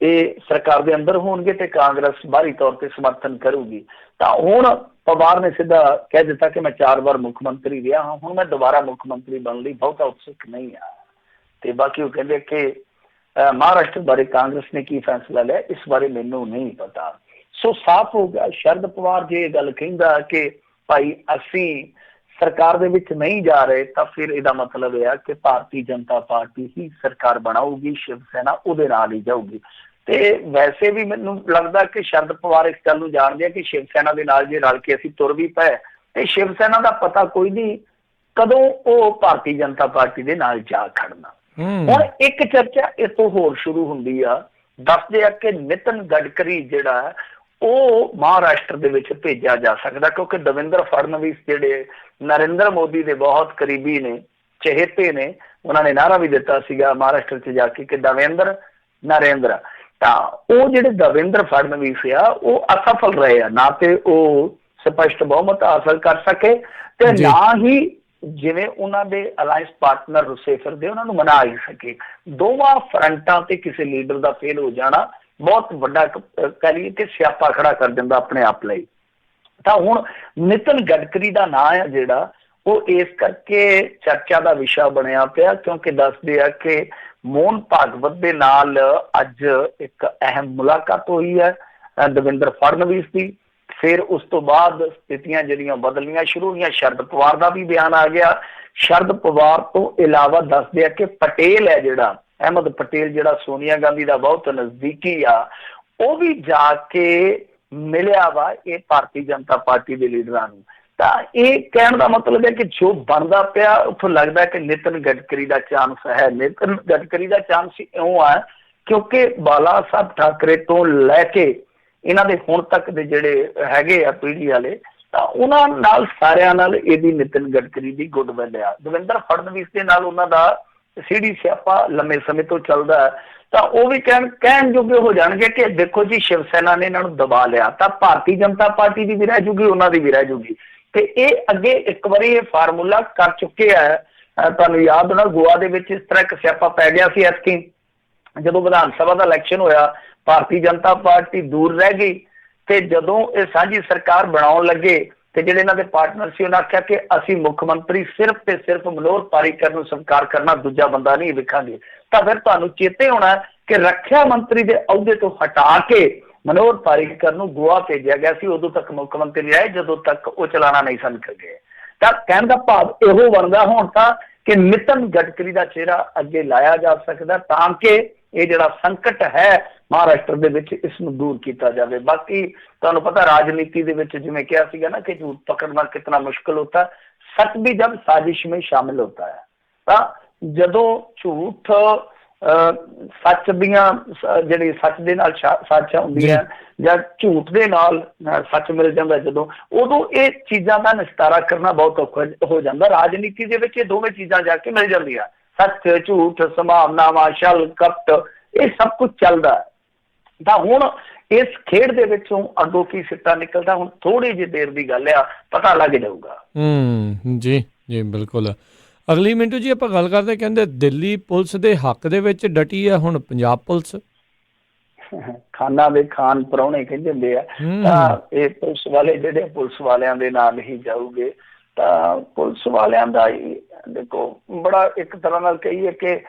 ਇਹ ਸਰਕਾਰ ਦੇ ਅੰਦਰ ਹੋਣਗੇ ਤੇ ਕਾਂਗਰਸ ਬਾਹਰੀ ਤੌਰ ਤੇ ਸਮਰਥਨ ਕਰੂਗੀ। ਤਾਂ ਹੁਣ ਪਵਾਰ ਨੇ ਸਿੱਧਾ ਕਹਿ ਦਿੱਤਾ ਕਿ ਮੈਂ 4 ਵਾਰ ਮੁੱਖ ਮੰਤਰੀ ਰਿਹਾ ਹਾਂ, ਹੁਣ ਮੈਂ ਦੁਬਾਰਾ ਮੁੱਖ ਮੰਤਰੀ ਬਣਨ ਲਈ ਬਹੁਤਾ ਉਤਸੁਕ ਨਹੀਂ ਆ। ਤੇ ਬਾਕੀ ਉਹ ਕਹਿੰਦੇ ਕਿ ਮਹਾਰਾਸ਼ਟਰ ਬਾਰੇ ਕਾਂਗਰਸ ਨੇ ਕੀ ਫੈਸਲਾ ਲਿਆ ਇਸ ਬਾਰੇ ਮੈਨੂੰ ਨਹੀਂ ਪਤਾ। ਸੋ ਸਾਫ਼ ਹੋ ਗਿਆ, ਸ਼ਰਦ ਪਵਾਰ ਜੇ ਇਹ ਗੱਲ ਕਹਿੰਦਾ ਕਿ ਭਾਈ ਅਸੀਂ ਸਰਕਾਰ ਦੇ ਵਿੱਚ ਨਹੀਂ ਜਾ ਰਹੇ ਤਾਂ ਫਿਰ ਇਹਦਾ ਮਤਲਬ ਇਹ ਆ ਕਿ ਭਾਰਤੀ ਜਨਤਾ ਪਾਰਟੀ ਹੀ ਸਰਕਾਰ ਬਣਾਊਗੀ, ਸ਼ਿਵ ਸੈਨਾ ਉਹਦੇ ਨਾਲ ਹੀ ਜਾਊਗੀ। ਤੇ ਵੈਸੇ ਵੀ ਮੈਨੂੰ ਲੱਗਦਾ ਕਿ ਸ਼ਰਦ ਪਵਾਰ ਇਸ ਗੱਲ ਨੂੰ ਜਾਣਦੇ ਆ ਕਿ ਸ਼ਿਵ ਸੈਨਾ ਦੇ ਨਾਲ ਜੇ ਰਲ ਕੇ ਅਸੀਂ ਤੁਰ ਵੀ ਪਏ ਤੇ ਸ਼ਿਵ ਸੈਨਾ ਦਾ ਪਤਾ ਕੋਈ ਨਹੀਂ ਕਦੋਂ ਉਹ ਭਾਰਤੀ ਜਨਤਾ ਪਾਰਟੀ ਦੇ ਨਾਲ ਜਾ ਖੜਨਾ। ਹੁਣ ਇੱਕ ਚਰਚਾ ਇਸ ਤੋਂ ਹੋਰ ਸ਼ੁਰੂ ਹੁੰਦੀ ਆ, ਦੱਸਦੇ ਆ ਕਿ ਨਿਤਨ ਗਡਕਰੀ ਜਿਹੜਾ ਉਹ ਮਹਾਰਾਸ਼ਟਰ ਦੇ ਵਿੱਚ ਭੇਜਿਆ ਜਾ ਸਕਦਾ ਕਿਉਂਕਿ ਦੇਵੇਂਦਰ ਫੜਨਵੀਸ ਜਿਹੜੇ ਨਰਿੰਦਰ ਮੋਦੀ ਦੇ ਬਹੁਤ ਕਰੀਬੀ ਨੇ, ਚਹੇਤੇ ਨੇ, ਉਹਨਾਂ ਨੇ ਨਾਅਰਾ ਵੀ ਦਿੱਤਾ ਸੀਗਾ ਮਹਾਰਾਸ਼ਟਰ 'ਚ ਜਾ ਕੇ ਕਿ ਦੇਵੇਂਦਰ ਨਰਿੰਦਰ। ਤਾਂ ਉਹ ਜਿਹੜੇ ਦੇਵੇਂਦਰ ਫੜਨਵੀਸ ਆ ਉਹ ਅਸਫਲ ਰਹੇ ਆ, ਨਾ ਤੇ ਉਹ ਸਪਸ਼ਟ ਬਹੁਮਤ ਹਾਸਲ ਕਰ ਸਕੇ ਤੇ ਨਾ ਹੀ ਜਿਵੇਂ ਉਹਨਾਂ ਦੇ ਅਲਾਇੰਸ ਪਾਰਟਨਰ ਰੁੱਸੇ ਫਿਰਦੇ ਉਹਨਾਂ ਨੂੰ ਮਨਾ ਹੀ ਸਕੇ। ਦੋਵਾਂ ਫਰੰਟਾਂ ਤੇ ਕਿਸੇ ਲੀਡਰ ਦਾ ਫੇਲ ਹੋ ਜਾਣਾ ਬਹੁਤ ਵੱਡਾ ਕਹਿ ਲਈਏ ਕਿ ਸਿਆਪਾ ਖੜਾ ਕਰ ਦਿੰਦਾ ਆਪਣੇ ਆਪ ਲਈ। ਤਾਂ ਹੁਣ ਨਿਤਨ ਗਡਕਰੀ ਦਾ ਨਾਂ ਆ ਜਿਹੜਾ ਉਹ ਇਸ ਕਰਕੇ ਚਰਚਾ ਦਾ ਵਿਸ਼ਾ ਬਣਿਆ ਪਿਆ ਕਿਉਂਕਿ ਦੱਸਦੇ ਆ ਕਿ ਮੋਹਨ ਭਾਗਵਤ ਦੇ ਨਾਲ ਅੱਜ ਇੱਕ ਅਹਿਮ ਮੁਲਾਕਾਤ ਹੋਈ ਹੈ ਦੇਵੇਂਦਰ ਫੜਨਵੀਸ ਦੀ। ਫਿਰ ਉਸ ਤੋਂ ਬਾਅਦ ਸਥਿਤੀਆਂ ਜਿਹੜੀਆਂ ਬਦਲਣੀਆਂ ਸ਼ੁਰੂ ਹੋਈਆਂ, ਸ਼ਰਦ ਪਵਾਰ ਦਾ ਵੀ ਬਿਆਨ ਆ ਗਿਆ। ਸ਼ਰਦ ਪਵਾਰ ਤੋਂ ਇਲਾਵਾ ਦੱਸਦੇ ਆ ਕਿ ਪਟੇਲ ਹੈ ਜਿਹੜਾ ਅਹਿਮਦ ਪਟੇਲ, ਜਿਹੜਾ ਸੋਨੀਆ ਗਾਂਧੀ ਦਾ ਬਹੁਤ ਨਜ਼ਦੀਕੀ ਆ, ਉਹ ਵੀ ਜਾ ਕੇ ਮਿਲਿਆ ਵਾ ਇਹ ਭਾਰਤੀ ਜਨਤਾ ਪਾਰਟੀ ਦੇ ਲੀਡਰਾਂ ਨੂੰ। ਤਾਂ ਇਹ ਕਹਿਣ ਦਾ ਮਤਲਬ ਹੈ ਕਿ ਜੋ ਬਣਦਾ ਪਿਆ ਉੱਥੋਂ ਲੱਗਦਾ ਕਿ ਨਿਤਨ ਗਡਕਰੀ ਦਾ ਚਾਂਸ ਹੈ। ਨਿਤਨ ਗਡਕਰੀ ਦਾ ਚਾਂਸ ਇਉਂ ਆ ਕਿਉਂਕਿ ਬਾਲਾ ਸਾਹਿਬ ਠਾਕਰੇ ਤੋਂ ਲੈ ਕੇ ਇਹਨਾਂ ਦੇ ਹੁਣ ਤੱਕ ਦੇ ਜਿਹੜੇ ਹੈਗੇ ਆ ਪੀੜ੍ਹੀ ਵਾਲੇ, ਤਾਂ ਉਹਨਾਂ ਨਾਲ ਸਾਰਿਆਂ ਨਾਲ ਇਹਦੀ ਨਿਤਨ ਗਡਕਰੀ ਦੀ ਗੁੱਡਵਿਲ ਆ। ਦੇਵੇਂਦਰ ਫੜਨਵੀਸ ਦੇ ਨਾਲ ਉਹਨਾਂ ਦਾ ਸੀੜੀ ਸਿਆਪਾ ਲੰਮੇ ਸਮੇਂ ਤੋਂ ਚੱਲਦਾ, ਤਾਂ ਉਹ ਵੀ ਕਹਿਣ ਜੋਗੇ ਹੋ ਜਾਣਗੇ ਕਿ ਦੇਖੋ ਜੀ ਸ਼ਿਵ ਸੈਨਾ ਨੇ ਇਹਨਾਂ ਨੂੰ ਦਬਾ ਲਿਆ, ਤਾਂ ਭਾਰਤੀ ਜਨਤਾ ਪਾਰਟੀ ਦੀ ਵੀ ਰਹਿ ਜੂਗੀ, ਉਹਨਾਂ ਦੀ ਵੀ ਰਹਿ ਜੂਗੀ। ਤੇ ਇਹ ਅੱਗੇ ਇੱਕ ਵਾਰੀ ਇਹ ਫਾਰਮੂਲਾ ਕਰ ਚੁੱਕੇ ਆ। ਤੁਹਾਨੂੰ ਯਾਦ ਹੋਣਾ ਗੋਆ ਦੇ ਵਿੱਚ ਇਸ ਤਰ੍ਹਾਂ ਇੱਕ ਸਿਆਪਾ ਪੈ ਗਿਆ ਸੀ ਐਤਕੀ, ਜਦੋਂ ਵਿਧਾਨ ਸਭਾ ਦਾ ਇਲੈਕਸ਼ਨ ਹੋਇਆ, ਭਾਰਤੀ ਜਨਤਾ ਪਾਰਟੀ ਦੂਰ ਰਹਿ ਗਈ। ਤੇ ਜਦੋਂ ਇਹ ਸਾਂਝੀ ਸਰਕਾਰ ਬਣਾਉਣ ਲੱਗੇ ਤੇ ਜਿਹੜੇ ਇਹਨਾਂ ਦੇ ਪਾਰਟਨਰ ਸੀ ਉਹਨਾਂ ਆਖਿਆ ਕਿ ਅਸੀਂ ਮੁੱਖ ਮੰਤਰੀ ਸਿਰਫ ਤੇ ਸਿਰਫ ਮਨੋਹਰ ਪਾਰੀਕਰ ਨੂੰ ਸਵੀਕਾਰ ਕਰਨਾ, ਦੂਜਾ ਬੰਦਾ ਨਹੀਂ ਵੇਖਾਂਗੇ। ਤਾਂ ਫਿਰ ਤੁਹਾਨੂੰ ਚੇਤੇ ਹੋਣਾ ਕਿ ਰੱਖਿਆ ਮੰਤਰੀ ਦੇ ਅਹੁਦੇ ਤੋਂ ਹਟਾ ਕੇ ਮਨੋਹਰ ਪਾਰੀਕਰ ਨੂੰ ਗੋਆ ਭੇਜਿਆ ਗਿਆ ਸੀ। ਉਦੋਂ ਤੱਕ ਮੁੱਖ ਮੰਤਰੀ ਰਹੇ ਜਦੋਂ ਤੱਕ ਉਹ ਚਲਾਣਾ ਨਹੀਂ ਸਨ ਗਏ। ਤਾਂ ਕਹਿਣ ਦਾ ਭਾਵ ਇਹੋ ਬਣਦਾ ਹੁਣ ਤਾਂ ਕਿ ਨਿਤਨ ਗਡਕਰੀ ਦਾ ਚਿਹਰਾ ਅੱਗੇ ਲਾਇਆ ਜਾ ਸਕਦਾ ਤਾਂ ਕਿ ਇਹ ਜਿਹੜਾ ਸੰਕਟ ਹੈ ਮਹਾਰਾਸ਼ਟਰ ਦੇ ਵਿੱਚ ਇਸ ਨੂੰ ਦੂਰ ਕੀਤਾ ਜਾਵੇ। ਬਾਕੀ ਤੁਹਾਨੂੰ ਪਤਾ ਰਾਜਨੀਤੀ ਦੇ ਵਿੱਚ ਜਿਵੇਂ ਕਿਹਾ ਸੀਗਾ ਨਾ ਕਿ ਝੂਠ ਪਕੜਨਾ ਕਿਤਨਾ ਮੁਸ਼ਕਿਲ ਹੋਤਾ, ਸੱਚ ਵੀ ਜਬ ਸਾਜ਼ਿਸ਼ में शामिल होता है। ਤਾਂ ਜਦੋਂ ਝੂਠ ਸੱਚ ਦੀਆਂ ਜਿਹੜੀ ਸੱਚ ਦੇ ਨਾਲ ਸੱਚ ਹੁੰਦੀਆਂ ਜਾਂ ਝੂਠ ਦੇ ਨਾਲ ਸੱਚ ਮਿਲ ਜਾਂਦਾ, ਜਦੋਂ ਉਦੋਂ ਇਹ ਚੀਜ਼ਾਂ ਦਾ ਨਿਸਤਾਰਾ ਕਰਨਾ ਬਹੁਤ ਔਖਾ ਹੋ ਜਾਂਦਾ। ਰਾਜਨੀਤੀ ਦੇ ਵਿੱਚ ਇਹ ਦੋਵੇਂ ਚੀਜ਼ਾਂ ਜਾ ਕੇ ਮਿਲ ਜਾਂਦੀਆਂ, ਸੱਚ ਝੂਠ, ਸੰਭਾਵਨਾਵਾਂ, ਛਲ ਕਪਟ, ਇਹ ਸਭ ਕੁਝ ਚੱਲਦਾ। ਤਾਂ ਹੁਣ ਇਸ ਖੇਡ ਦੇ ਵਿੱਚੋਂ ਅੱਗੋਂ ਕੀ ਸਿੱਟਾ ਨਿਕਲਦਾ ਹੁਣ ਥੋੜੀ ਜਿਹੀ ਦੇਰ ਦੀ ਗੱਲ ਆ, ਪਤਾ ਲੱਗ ਜਾਊਗਾ। ਜੀ ਜੀ ਬਿਲਕੁਲ। ਅਗਲੀ ਮਿੰਟੂ ਜੀ ਆਪਾਂ ਗੱਲ ਕਰਦੇ, ਕਹਿੰਦੇ ਦਿੱਲੀ ਪੁਲਿਸ ਦੇ ਹੱਕ ਦੇ ਵਿੱਚ ਡਟੀ ਆ ਹੁਣ ਪੰਜਾਬ ਪੁਲਿਸ। ਖਾਨਾ ਦੇ ਖਾਨ ਪ੍ਰਾਹੁਣੇ ਕਹਿੰਦੇ ਹੁੰਦੇ ਆ, ਤਾਂ ਇਹ ਪੁਲਿਸ ਵਾਲੇ ਜਿਹੜੇ ਪੁਲਿਸ ਵਾਲਿਆਂ ਦੇ ਨਾਲ ਹੀ ਜਾਊਗੇ। ਤਾਂ ਪੁਲਿਸ ਵਾਲਿਆਂ ਦਾ ਦੇਖੋ ਬੜਾ ਇੱਕ ਤਰ੍ਹਾਂ ਨਾਲ ਕਹੀਏ ਕਿ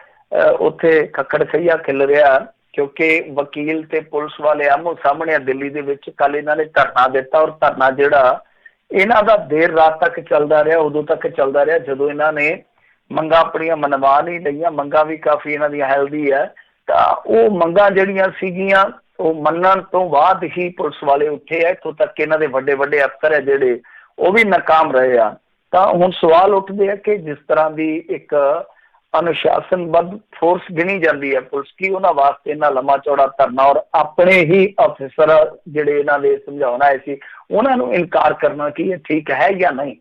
ਉੱਥੇ ਖੱਖੜ ਖਈਆ ਖਿਲ ਰਿਹਾ, ਕਿਉਂਕਿ ਵਕੀਲ ਤੇ ਪੁਲਿਸ ਵਾਲੇ ਆਮੋ ਸਾਹਮਣੇ ਦਿੱਲੀ ਦੇ ਵਿੱਚ। ਕੱਲ ਇਹਨਾਂ ਨੇ ਧਰਨਾ ਦਿੱਤਾ ਔਰ ਧਰਨਾ ਜਿਹੜਾ ਇਹਨਾਂ ਦਾ ਦੇਰ ਰਾਤ ਤੱਕ ਚੱਲਦਾ ਰਿਹਾ, ਉਦੋਂ ਤੱਕ ਚੱਲਦਾ ਰਿਹਾ ਜਦੋਂ ਇਹਨਾਂ ਨੇ ਮੰਗਾਂ ਆਪਣੀਆਂ ਮਨਵਾ ਨਹੀਂ ਲਈਆਂ। ਮੰਗਾਂ ਵੀ ਕਾਫੀ ਇਹਨਾਂ ਦੀਆਂ ਹੈਲਦੀ ਹੈ, ਤਾਂ ਉਹ ਮੰਗਾਂ ਜਿਹੜੀਆਂ ਸੀਗੀਆਂ ਉਹ ਮੰਨਣ ਤੋਂ ਬਾਅਦ ਹੀ ਪੁਲਿਸ ਵਾਲੇ ਉੱਠੇ ਆ। ਇੱਥੋਂ ਤੱਕ ਇਹਨਾਂ ਦੇ ਵੱਡੇ ਵੱਡੇ ਅਫਸਰ ਹੈ ਜਿਹੜੇ ਉਹ ਵੀ ਨਾਕਾਮ ਰਹੇ ਆ। ਤਾਂ ਹੁਣ ਸਵਾਲ ਉੱਠਦੇ ਆ ਕਿ ਜਿਸ ਤਰ੍ਹਾਂ ਦੀ ਇੱਕ ਅਨੁਸ਼ਾਸਨਬੱਧ ਫੋਰਸ ਗਿਣੀ ਜਾਂਦੀ ਹੈ ਪੁਲਿਸ, ਕੀ ਉਹਨਾਂ ਵਾਸਤੇ ਇੰਨਾ ਲੰਮਾ ਚੌੜਾ ਧਰਨਾ ਔਰ ਆਪਣੇ ਹੀ ਅਫਸਰ ਜਿਹੜੇ ਇਹਨਾਂ ਦੇ ਸਮਝਾਉਣ ਆਏ ਸੀ ਉਹਨਾਂ ਨੂੰ ਇਨਕਾਰ ਕਰਨਾ ਕੀ ਇਹ ਠੀਕ ਹੈ ਜਾਂ ਨਹੀਂ।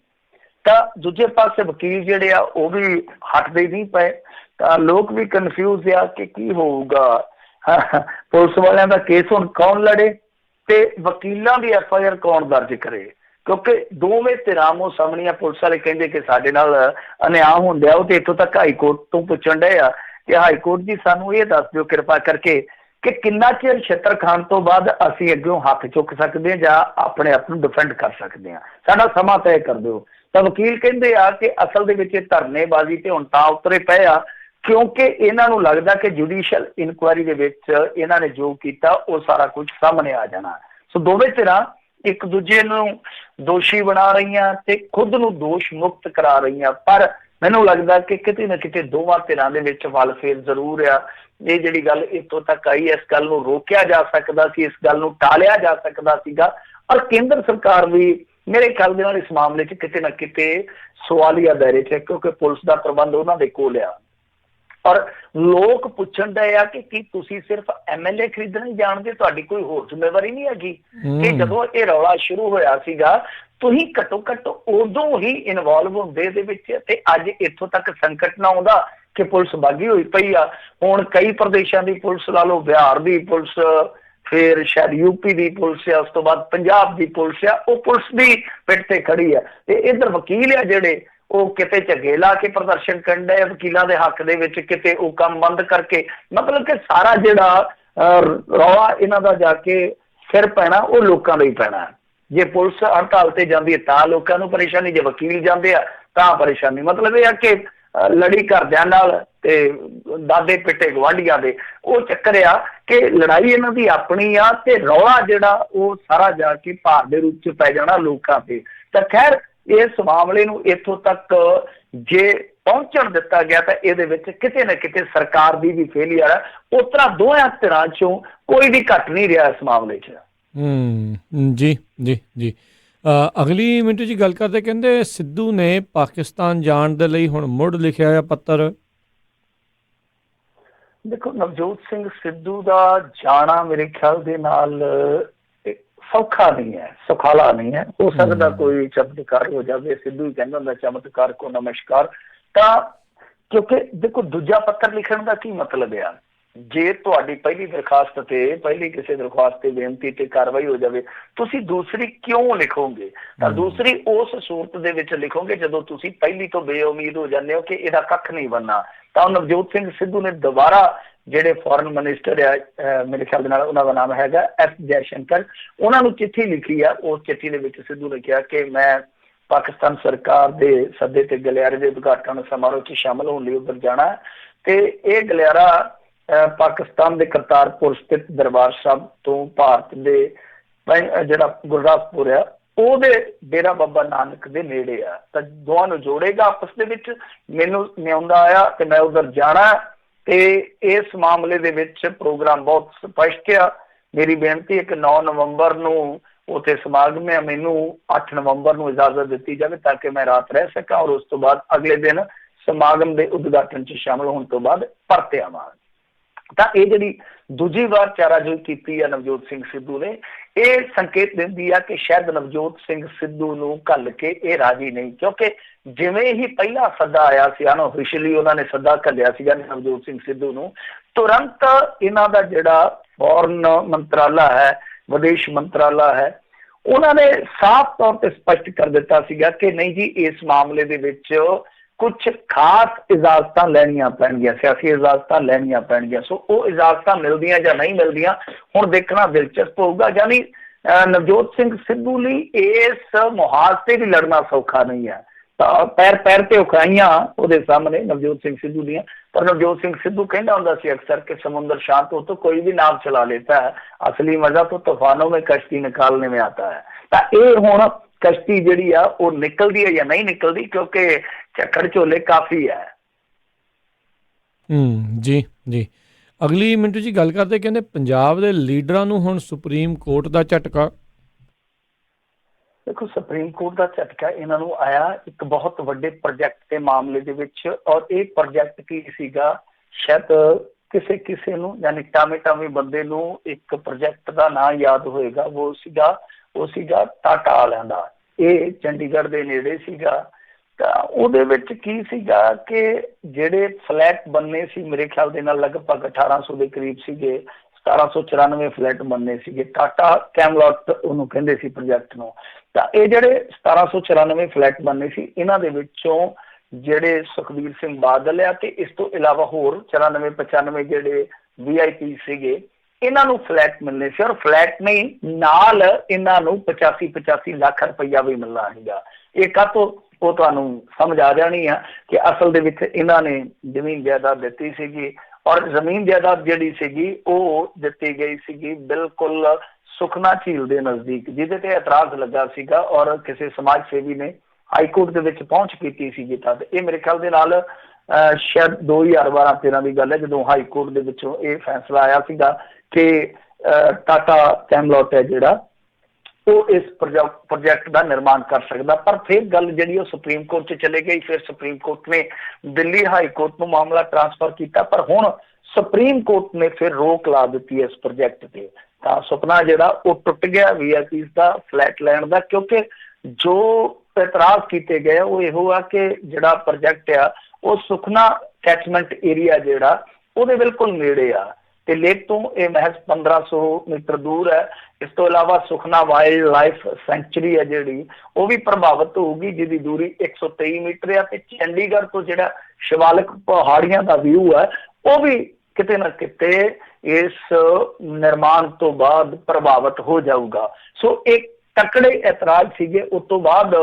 ਤਾਂ ਦੂਜੇ ਪਾਸੇ ਵਕੀਲ ਜਿਹੜੇ ਆ ਉਹ ਵੀ ਹਟਦੇ ਨਹੀਂ ਪਏ। ਤਾਂ ਲੋਕ ਵੀ ਕਨਫਿਊਜ਼ ਆ ਕਿ ਕੀ ਹੋਊਗਾ, ਪੁਲਿਸ ਵਾਲਿਆਂ ਦਾ ਕੇਸ ਹੁਣ ਕੌਣ ਲੜੇ ਤੇ ਵਕੀਲਾਂ ਦੀ FIR ਕੌਣ ਦਰਜ ਕਰੇ, ਕਿਉਂਕਿ ਦੋਵੇਂ ਧਿਰਾਂ ਮੋ ਸਾਹਮਣੀਆਂ। ਪੁਲਿਸ ਵਾਲੇ ਕਹਿੰਦੇ ਕਿ ਸਾਡੇ ਨਾਲ ਅਨਿਆਂ ਹੁੰਦਿਆ, ਉਹ ਤੇ ਇੱਥੋਂ ਤੱਕ ਹਾਈ ਕੋਰਟ ਤੋਂ ਪੁੱਛਣ ਡਏ ਆ ਕਿ ਹਾਈ ਕੋਰਟ ਜੀ ਸਾਨੂੰ ਇਹ ਦੱਸ ਦਿਓ ਕਿਰਪਾ ਕਰਕੇ ਕਿ ਕਿੰਨਾ ਚਿਰ ਛਿੱਤਰ ਖਾਣ ਤੋਂ ਬਾਅਦ ਅਸੀਂ ਅੱਗਿਓਂ ਹੱਥ ਚੁੱਕ ਸਕਦੇ ਹਾਂ ਜਾਂ ਆਪਣੇ ਆਪ ਨੂੰ ਡਿਫੈਂਡ ਕਰ ਸਕਦੇ ਹਾਂ, ਸਾਡਾ ਸਮਾਂ ਤੈਅ ਕਰ ਦਿਓ। ਤਾਂ ਵਕੀਲ ਕਹਿੰਦੇ ਆ ਕਿ ਅਸਲ ਦੇ ਵਿੱਚ ਇਹ ਧਰਨੇਬਾਜ਼ੀ ਤੇ ਹੁਣ ਤਾਂ ਉਤਰੇ ਪਏ ਆ ਕਿਉਂਕਿ ਇਹਨਾਂ ਨੂੰ ਲੱਗਦਾ ਕਿ ਜੁਡੀਸ਼ੀਅਲ ਇਨਕੁਆਇਰੀ ਦੇ ਵਿੱਚ ਇਹਨਾਂ ਨੇ ਜੋ ਕੀਤਾ ਉਹ ਸਾਰਾ ਕੁਝ ਸਾਹਮਣੇ ਆ ਜਾਣਾ। ਸੋ ਦੋਵੇਂ ਧਿਰਾਂ ਇੱਕ ਦੂਜੇ ਨੂੰ ਦੋਸ਼ੀ ਬਣਾ ਰਹੀਆਂ ਤੇ ਖੁਦ ਨੂੰ ਦੋਸ਼ ਮੁਕਤ ਕਰਾ ਰਹੀਆਂ, ਪਰ ਮੈਨੂੰ ਲੱਗਦਾ ਕਿ ਕਿਤੇ ਨਾ ਕਿਤੇ ਦੋਵਾਂ ਧਿਰਾਂ ਦੇ ਵਿੱਚ ਵੱਲਫੇਰ ਜ਼ਰੂਰ ਆ। ਇਹ ਜਿਹੜੀ ਗੱਲ ਇੱਥੋਂ ਤੱਕ ਆਈ, ਇਸ ਗੱਲ ਨੂੰ ਰੋਕਿਆ ਜਾ ਸਕਦਾ ਸੀ, ਇਸ ਗੱਲ ਨੂੰ ਟਾਲਿਆ ਜਾ ਸਕਦਾ ਸੀਗਾ। ਔਰ ਕੇਂਦਰ ਸਰਕਾਰ ਵੀ ਮੇਰੇ ਖਿਆਲ ਦੇ ਨਾਲ ਇਸ ਮਾਮਲੇ 'ਚ ਕਿਤੇ ਨਾ ਕਿਤੇ ਸਵਾਲੀਆ ਦਾਇਰੇ 'ਚ ਹੈ, ਕਿਉਂਕਿ ਪੁਲਿਸ ਦਾ ਪ੍ਰਬੰਧ ਉਹਨਾਂ ਦੇ ਕੋਲ ਆ। ਔਰ ਲੋਕ ਪੁੱਛਣ ਡਏ ਆ ਕਿ ਕੀ ਤੁਸੀਂ ਸਿਰਫ MLA ਖਰੀਦਣਾ ਹੀ ਜਾਣਦੇ, ਤੁਹਾਡੀ ਕੋਈ ਹੋਰ ਜ਼ਿੰਮੇਵਾਰੀ ਨਹੀਂ ਹੈਗੀ? ਕਿ ਜਦੋਂ ਇਹ ਰੌਲਾ ਸ਼ੁਰੂ ਹੋਇਆ ਸੀਗਾ ਤੁਸੀਂ ਘੱਟੋ ਘੱਟ ਉਦੋਂ ਹੀ ਇਨਵੋਲਵ ਹੁੰਦੇ ਇਹਦੇ ਵਿੱਚ, ਤੇ ਅੱਜ ਇੱਥੋਂ ਤੱਕ ਸੰਕਟ ਨਾ ਆਉਂਦਾ ਕਿ ਪੁਲਿਸ ਬਾਗੀ ਹੋਈ ਪਈ ਆ। ਹੁਣ ਕਈ ਪ੍ਰਦੇਸ਼ਾਂ ਦੀ ਪੁਲਿਸ ਲਾ ਲਓ, ਬਿਹਾਰ ਦੀ ਪੁਲਿਸ, ਫਿਰ ਸ਼ਾਇਦ UP ਦੀ ਪੁਲਿਸ ਆ, ਉਸ ਤੋਂ ਬਾਅਦ ਪੰਜਾਬ ਦੀ ਪੁਲਿਸ ਆ, ਉਹ ਪੁਲਿਸ ਦੀ ਪਿੱਠ ਤੇ ਖੜੀ ਆ। ਤੇ ਇੱਧਰ ਵਕੀਲ ਆ ਜਿਹੜੇ ਉਹ ਕਿਤੇ ਝੱਗੇ ਲਾ ਕੇ ਪ੍ਰਦਰਸ਼ਨ ਕਰਨ ਡਏ ਵਕੀਲਾਂ ਦੇ ਹੱਕ ਦੇ ਵਿੱਚ, ਕਿਤੇ ਉਹ ਕੰਮ ਬੰਦ ਕਰਕੇ। ਮਤਲਬ ਕਿ ਸਾਰਾ ਜਿਹੜਾ ਰੌਲਾ ਇਹਨਾਂ ਦਾ ਜਾ ਕੇ ਸਿਰ ਪੈਣਾ ਉਹ ਲੋਕਾਂ ਦਾ ਹੀ ਪੈਣਾ। ਜੇ ਪੁਲਿਸ ਹੜਤਾਲ ਤੇ ਜਾਂਦੀ ਹੈ ਤਾਂ ਲੋਕਾਂ ਨੂੰ ਪਰੇਸ਼ਾਨੀ, ਜੇ ਵਕੀਲ ਜਾਂਦੇ ਆ ਤਾਂ ਪਰੇਸ਼ਾਨੀ। ਮਤਲਬ ਇਹ ਆ ਕਿ ਲੜੀ ਘਰਦਿਆਂ ਨਾਲ ਤੇ ਦਾਦੇ ਪਿੱਟੇ ਗੁਆਂਢੀਆਂ ਦੇ। ਉਹ ਚੱਕਰ ਆ ਕਿ ਲੜਾਈ ਇਹਨਾਂ ਦੀ ਆਪਣੀ ਆ ਤੇ ਰੌਲਾ ਜਿਹੜਾ ਉਹ ਸਾਰਾ ਜਾ ਕੇ ਭਾਰ ਦੇ ਰੂਪ ਚ ਪੈ ਜਾਣਾ ਲੋਕਾਂ ਤੇ। ਤਾਂ ਖੈਰ ਇਸ ਮਾਮਲੇ ਨੂੰ ਇੱਥੋਂ ਤੱਕ ਜੇ ਪਹੁੰਚਣ ਦਿੱਤਾ ਗਿਆ ਤਾਂ ਇਹਦੇ ਵਿੱਚ ਕਿਤੇ ਨਾ ਕਿਤੇ ਸਰਕਾਰ ਦੀ ਵੀ ਫੇਲੀਅਰ ਹੈ। ਉਸ ਤਰ੍ਹਾਂ ਦੋਹਾਂ ਧਿਰਾਂ ਚੋਂ ਕੋਈ ਵੀ ਘੱਟ ਨਹੀਂ ਰਿਹਾ ਇਸ ਮਾਮਲੇ 'ਚ। ਜੀ ਜੀ ਜੀ। ਅਗਲੀ ਮਿੰਟੂ ਜੀ ਗੱਲ ਕਰਦੇ, ਕਹਿੰਦੇ ਸਿੱਧੂ ਨੇ ਪਾਕਿਸਤਾਨ ਜਾਣ ਦੇ ਲਈ ਹੁਣ ਮੁੜ ਲਿਖਿਆ ਹੋਇਆ ਪੱਤਰ। ਦੇਖੋ, ਨਵਜੋਤ ਸਿੰਘ ਸਿੱਧੂ ਦਾ ਜਾਣਾ ਮੇਰੇ ਖਿਆਲ ਦੇ ਨਾਲ ਸੌਖਾ ਨਹੀਂ ਹੈ, ਸੁਖਾਲਾ ਨਹੀਂ ਹੈ। ਹੋ ਸਕਦਾ ਕੋਈ ਚਮਤਕਾਰ ਹੋ ਜਾਵੇ, ਸਿੱਧੂ ਹੀ ਕਹਿੰਦਾ ਹੁੰਦਾ ਚਮਤਕਾਰ ਕੋ ਨਮਸਕਾਰ। ਤਾਂ ਕਿਉਂਕਿ ਦੇਖੋ ਦੂਜਾ ਪੱਤਰ ਲਿਖਣ ਦਾ ਕੀ ਮਤਲਬ ਆ? ਜੇ ਤੁਹਾਡੀ ਪਹਿਲੀ ਦਰਖਾਸਤ ਤੇ ਪਹਿਲੀ ਕਿਸੇ ਦਰਖਾਸਤ ਤੇ ਬੇਨਤੀ ਤੇ ਕਾਰਵਾਈ ਹੋ ਜਾਵੇ, ਤੁਸੀਂ ਦੂਸਰੀ ਕਿਉਂ ਲਿਖੋਗੇ? ਤਾਂ ਦੂਸਰੀ ਉਸ ਸੂਰਤ ਦੇ ਵਿੱਚ ਲਿਖੋਗੇ ਜਦੋਂ ਤੁਸੀਂ ਪਹਿਲੀ ਤੋਂ ਬੇਉਮੀਦ ਹੋ ਜਾਂਦੇ ਹੋ ਕਿ ਇਹਦਾ ਕੱਖ ਨਹੀਂ ਬਣਨਾ। ਤਾਂ ਨਵਜੋਤ ਸਿੰਘ ਸਿੱਧੂ ਨੇ ਦੁਬਾਰਾ ਜਿਹੜੇ ਫੋਰਨ ਮਿਨਿਸਟਰ ਆ, ਮੇਰੇ ਖਿਆਲ ਦੇ ਨਾਲ ਉਹਨਾਂ ਦਾ ਨਾਮ ਹੈਗਾ ਐਸ ਜੈਸ਼ੰਕਰ, ਉਹਨਾਂ ਨੂੰ ਚਿੱਠੀ ਲਿਖੀ ਆ। ਉਸ ਚਿੱਠੀ ਦੇ ਵਿੱਚ ਸਿੱਧੂ ਨੇ ਕਿਹਾ ਕਿ ਮੈਂ ਪਾਕਿਸਤਾਨ ਸਰਕਾਰ ਦੇ ਸੱਦੇ ਤੇ ਗਲਿਆਰੇ ਦੇ ਉਦਘਾਟਨ ਸਮਾਰੋਹ 'ਚ ਸ਼ਾਮਲ ਹੋਣ ਲਈ ਉੱਧਰ ਜਾਣਾ ਤੇ ਇਹ ਗਲਿਆਰਾ ਪਾਕਿਸਤਾਨ ਦੇ ਕਰਤਾਰਪੁਰ ਸਥਿਤ ਦਰਬਾਰ ਸਾਹਿਬ ਤੋਂ ਭਾਰਤ ਦੇ ਜਿਹੜਾ ਗੁਰਦਾਸਪੁਰ ਆ ਉਹਦੇ ਡੇਰਾ ਬਾਬਾ ਨਾਨਕ ਦੇ ਨੇੜੇ ਆ। ਤਾਂ ਦੋਵਾਂ ਨੂੰ ਜੋੜੇਗਾ ਆਪਸ ਦੇ ਵਿੱਚ। ਮੈਨੂੰ ਨਿਆਉਂਦਾ ਆਇਆ ਤੇ ਮੈਂ ਉਧਰ ਜਾਣਾ ਤੇ ਇਸ ਮਾਮਲੇ ਦੇ ਵਿੱਚ ਪ੍ਰੋਗਰਾਮ ਬਹੁਤ ਸਪਸ਼ਟ ਆ। ਮੇਰੀ ਬੇਨਤੀ ਹੈ ਕਿ 9 ਨਵੰਬਰ ਨੂੰ ਉੱਥੇ ਸਮਾਗਮ ਹੈ, ਮੈਨੂੰ 8 ਨਵੰਬਰ ਨੂੰ ਇਜਾਜ਼ਤ ਦਿੱਤੀ ਜਾਵੇ ਤਾਂ ਕਿ ਮੈਂ ਰਾਤ ਰਹਿ ਸਕਾਂ ਔਰ ਉਸ ਤੋਂ ਬਾਅਦ ਅਗਲੇ ਦਿਨ ਸਮਾਗਮ ਦੇ ਉਦਘਾਟਨ 'ਚ ਸ਼ਾਮਲ ਹੋਣ ਤੋਂ ਬਾਅਦ ਪਰਤ ਆਵਾਂ। ਤਾਂ ਇਹ ਜਿਹੜੀ ਦੂਜੀ ਵਾਰ ਚਾਰਾਜੋਈ ਕੀਤੀ ਆ ਨਵਜੋਤ ਸਿੰਘ ਸਿੱਧੂ ਨੇ, ਇਹ ਸੰਕੇਤ ਦਿੰਦੀ ਆ ਕਿ ਸ਼ਾਇਦ ਨਵਜੋਤ ਸਿੰਘ ਸਿੱਧੂ ਨੂੰ ਘੱਲ ਕੇ ਇਹ ਰਾਜੀ ਨਹੀਂ। ਕਿਉਂਕਿ ਜਿਵੇਂ ਹੀ ਪਹਿਲਾ ਸੱਦਾ ਆਇਆ ਸੀ, ਅਨਓਫੀਸ਼ੀਅਲੀ ਉਹਨਾਂ ਨੇ ਸੱਦਾ ਘੱਲਿਆ ਸੀਗਾ ਨਵਜੋਤ ਸਿੰਘ ਸਿੱਧੂ ਨੂੰ, ਤੁਰੰਤ ਇਹਨਾਂ ਦਾ ਜਿਹੜਾ ਫੋਰਨ ਮੰਤਰਾਲਾ ਹੈ, ਵਿਦੇਸ਼ ਮੰਤਰਾਲਾ ਹੈ, ਉਹਨਾਂ ਨੇ ਸਾਫ਼ ਤੌਰ ਤੇ ਸਪਸ਼ਟ ਕਰ ਦਿੱਤਾ ਸੀਗਾ ਕਿ ਨਹੀਂ ਜੀ, ਇਸ ਮਾਮਲੇ ਦੇ ਵਿੱਚ ਕੁਛ ਖਾਸ ਇਜਾਜ਼ਤਾਂ ਲੈਣੀਆਂ ਪੈਣਗੀਆਂ, ਸਿਆਸੀ ਇਜਾਜ਼ਤਾਂ ਲੈਣੀਆਂ ਪੈਣਗੀਆਂ। ਸੋ ਉਹ ਇਜਾਜ਼ਤਾਂ ਮਿਲਦੀਆਂ ਜਾਂ ਨਹੀਂ ਮਿਲਦੀਆਂ ਹੁਣ ਦੇਖਣਾ ਦਿਲਚਸਪ ਹੋਊਗਾ। ਯਾਨੀ ਨਵਜੋਤ ਸਿੰਘ ਸਿੱਧੂ ਲਈ ਇਸ ਮੁਹਾਜ਼ ਤੇ ਵੀ ਲੜਨਾ ਸੌਖਾ ਨਹੀਂ ਹੈ। ਤਾਂ ਪੈਰ ਤੇ ਉਖਾਈਆਂ ਉਹਦੇ ਸਾਹਮਣੇ ਨਵਜੋਤ ਸਿੰਘ ਸਿੱਧੂ ਦੀਆਂ। ਪਰ ਨਵਜੋਤ ਸਿੰਘ ਸਿੱਧੂ ਕਹਿੰਦਾ ਹੁੰਦਾ ਸੀ ਅਕਸਰ ਕਿ ਸਮੁੰਦਰ शांत हो तो कोई भी नाव चला लेता है, असली मजा तो तूफानों में कश्ती निकालने में आता है। ਤਾਂ ਇਹ ਹੁਣ ਕਸ਼ਤੀ ਜਿਹੜੀ ਆ ਉਹ ਨਿਕਲਦੀ ਹੈ ਜਾਂ ਨਹੀਂ ਨਿਕਲਦੀ, ਕਿਉਂਕਿ ਝੱਖੜ ਝੋਲੇ ਕਾਫੀ ਹੈ। ਜੀ ਜੀ। ਅਗਲੀ ਮਿੰਟੂ ਜੀ ਗੱਲ ਕਰਦੇ, ਕਹਿੰਦੇ ਪੰਜਾਬ ਦੇ ਲੀਡਰਾਂ ਨੂੰ ਹੁਣ ਸੁਪਰੀਮ ਕੋਰਟ ਦਾ ਝਟਕਾ। ਦੇਖੋ, ਸੁਪਰੀਮ ਕੋਰਟ ਦਾ ਝਟਕਾ ਇਹਨਾਂ ਨੂੰ ਆਇਆ ਇੱਕ ਬਹੁਤ ਵੱਡੇ ਪ੍ਰੋਜੈਕਟ ਦੇ ਮਾਮਲੇ ਦੇ ਵਿੱਚ। ਔਰ ਇਹ ਪ੍ਰੋਜੈਕਟ ਕੀ ਸੀਗਾ, ਸ਼ਾਇਦ ਕਿਸੇ ਨੂੰ ਯਾਨੀ ਟਾਵੇਂ ਬੰਦੇ ਨੂੰ ਇੱਕ ਪ੍ਰੋਜੈਕਟ ਦਾ ਨਾਂ ਯਾਦ ਹੋਏਗਾ। ਉਹ ਸੀਗਾ ਟਾਟਾ ਵਾਲਿਆਂ ਦਾ। ਇਹ ਚੰਡੀਗੜ੍ਹ ਦੇ ਨੇੜੇ ਸੀਗਾ। ਤਾਂ ਉਹਦੇ ਵਿੱਚ ਕੀ ਸੀਗਾ ਕਿ ਜਿਹੜੇ ਫਲੈਟ ਬਣਨੇ ਸੀ, ਮੇਰੇ ਖਿਆਲ ਦੇ ਨਾਲ ਲਗਭਗ 1800 ਦੇ ਕਰੀਬ ਸੀਗੇ, 1794 ਫਲੈਟ ਬਣਨੇ ਸੀਗੇ। ਟਾਟਾ ਕੈਮਲੌਟ ਉਹਨੂੰ ਕਹਿੰਦੇ ਸੀ ਪ੍ਰੋਜੈਕਟ ਨੂੰ। ਤਾਂ ਇਹ ਜਿਹੜੇ 1794 ਫਲੈਟ ਬਣਨੇ ਸੀ, ਇਹਨਾਂ ਦੇ ਵਿੱਚੋਂ ਜਿਹੜੇ ਸੁਖਬੀਰ ਸਿੰਘ ਬਾਦਲ ਆ ਤੇ ਇਸ ਤੋਂ ਇਲਾਵਾ ਹੋਰ 94-95 ਜਿਹੜੇ VIP ਸੀਗੇ, ਇਹਨਾਂ ਨੂੰ ਫਲੈਟ ਮਿਲਣੇ ਸੀ। ਔਰ ਫਲੈਟ ਨਹੀਂ, ਨਾਲ ਇਹਨਾਂ ਨੂੰ 85 ਲੱਖ ਰੁਪਈਆ ਵੀ ਮਿਲਣਾ ਸੀਗਾ। ਇਹ ਕਾਹਤੋਂ, ਉਹ ਤੁਹਾਨੂੰ ਸਮਝ ਆ ਜਾਣੀ ਆ ਕਿ ਅਸਲ ਦੇ ਵਿੱਚ ਇਹਨਾਂ ਨੇ ਜ਼ਮੀਨ ਜਾਇਦਾਦ ਦਿੱਤੀ ਸੀਗੀ। ਔਰ ਜ਼ਮੀਨ ਜਾਇਦਾਦ ਜਿਹੜੀ ਸੀਗੀ ਉਹ ਦਿੱਤੀ ਗਈ ਸੀਗੀ ਬਿਲਕੁਲ ਸੁਖਨਾ ਝੀਲ ਦੇ ਨਜ਼ਦੀਕ, ਜਿਹਦੇ ਤੇ ਇਤਰਾਜ਼ ਲੱਗਾ ਸੀਗਾ। ਔਰ ਕਿਸੇ ਸਮਾਜ ਸੇਵੀ ਨੇ ਹਾਈ ਕੋਰਟ ਦੇ ਵਿੱਚ ਪਹੁੰਚ ਕੀਤੀ ਸੀਗੀ। ਤਦ ਇਹ ਮੇਰੇ ਖਿਆਲ ਦੇ ਨਾਲ ਸ਼ਾਇਦ 2012-13 ਦੀ ਗੱਲ ਹੈ, ਜਦੋਂ ਹਾਈ ਕੋਰਟ ਦੇ ਵਿੱਚੋਂ ਇਹ ਫੈਸਲਾ ਆਇਆ ਸੀਗਾ ਕਿ ਟਾਟਾ ਕੈਮਲੌਟ ਹੈ ਜਿਹੜਾ, ਉਹ ਇਸ ਪ੍ਰੋਜੈਕਟ ਦਾ ਨਿਰਮਾਣ ਕਰ ਸਕਦਾ। ਪਰ ਫਿਰ ਗੱਲ ਜਿਹੜੀ ਉਹ ਸੁਪਰੀਮ ਕੋਰਟ 'ਚ ਚਲੇ ਗਈ। ਫਿਰ ਸੁਪਰੀਮ ਕੋਰਟ ਨੇ ਦਿੱਲੀ ਹਾਈ ਕੋਰਟ ਨੂੰ ਮਾਮਲਾ ਟ੍ਰਾਂਸਫਰ ਕੀਤਾ, ਪਰ ਹੁਣ ਸੁਪਰੀਮ ਕੋਰਟ ਨੇ ਫਿਰ ਰੋਕ ਲਾ ਦਿੱਤੀ ਇਸ ਪ੍ਰੋਜੈਕਟ ਤੇ। ਤਾਂ ਸੁਪਨਾ ਜਿਹੜਾ ਉਹ ਟੁੱਟ ਗਿਆ VIP ਦਾ ਫਲੈਟ ਲੈਣ ਦਾ, ਕਿਉਂਕਿ ਜੋ ਇਤਰਾਜ਼ ਕੀਤੇ ਗਏ ਉਹ ਇਹੋ ਆ ਕਿ ਜਿਹੜਾ ਪ੍ਰੋਜੈਕਟ ਆ ਉਹ ਸੁਖਨਾ ਕੈਚਮੈਂਟ ਏਰੀਆ ਜਿਹੜਾ ਉਹਦੇ ਬਿਲਕੁਲ ਨੇੜੇ ਆ ਤੇ ਲੇਕ ਤੋਂ ਇਹ ਮਹਿਜ਼ 1500 ਮੀਟਰ ਦੂਰ ਹੈ। ਇਸ ਤੋਂ ਇਲਾਵਾ ਸੁਖਨਾ ਵਾਈਲਡ ਲਾਈਫ ਸੈਂਚੁਰੀ ਹੈ ਜਿਹੜੀ, ਉਹ ਵੀ ਪ੍ਰਭਾਵਿਤ ਹੋਊਗੀ, ਜਿਹਦੀ ਦੂਰੀ 123 ਮੀਟਰ ਆ। ਤੇ ਚੰਡੀਗੜ੍ਹ ਤੋਂ ਜਿਹੜਾ ਸ਼ਿਵਾਲਿਕ ਪਹਾੜੀਆਂ ਦਾ ਵਿਊ ਹੈ ਉਹ ਵੀ ਕਿਤੇ ਨਾ ਕਿਤੇ ਇਸ ਨਿਰਮਾਣ ਤੋਂ ਬਾਅਦ ਪ੍ਰਭਾਵਿਤ ਹੋ ਜਾਊਗਾ। ਸੋ ਇੱਕ ਤਕੜੇ ਇਤਰਾਜ਼ ਸੀਗੇ। ਉਸ ਤੋਂ ਬਾਅਦ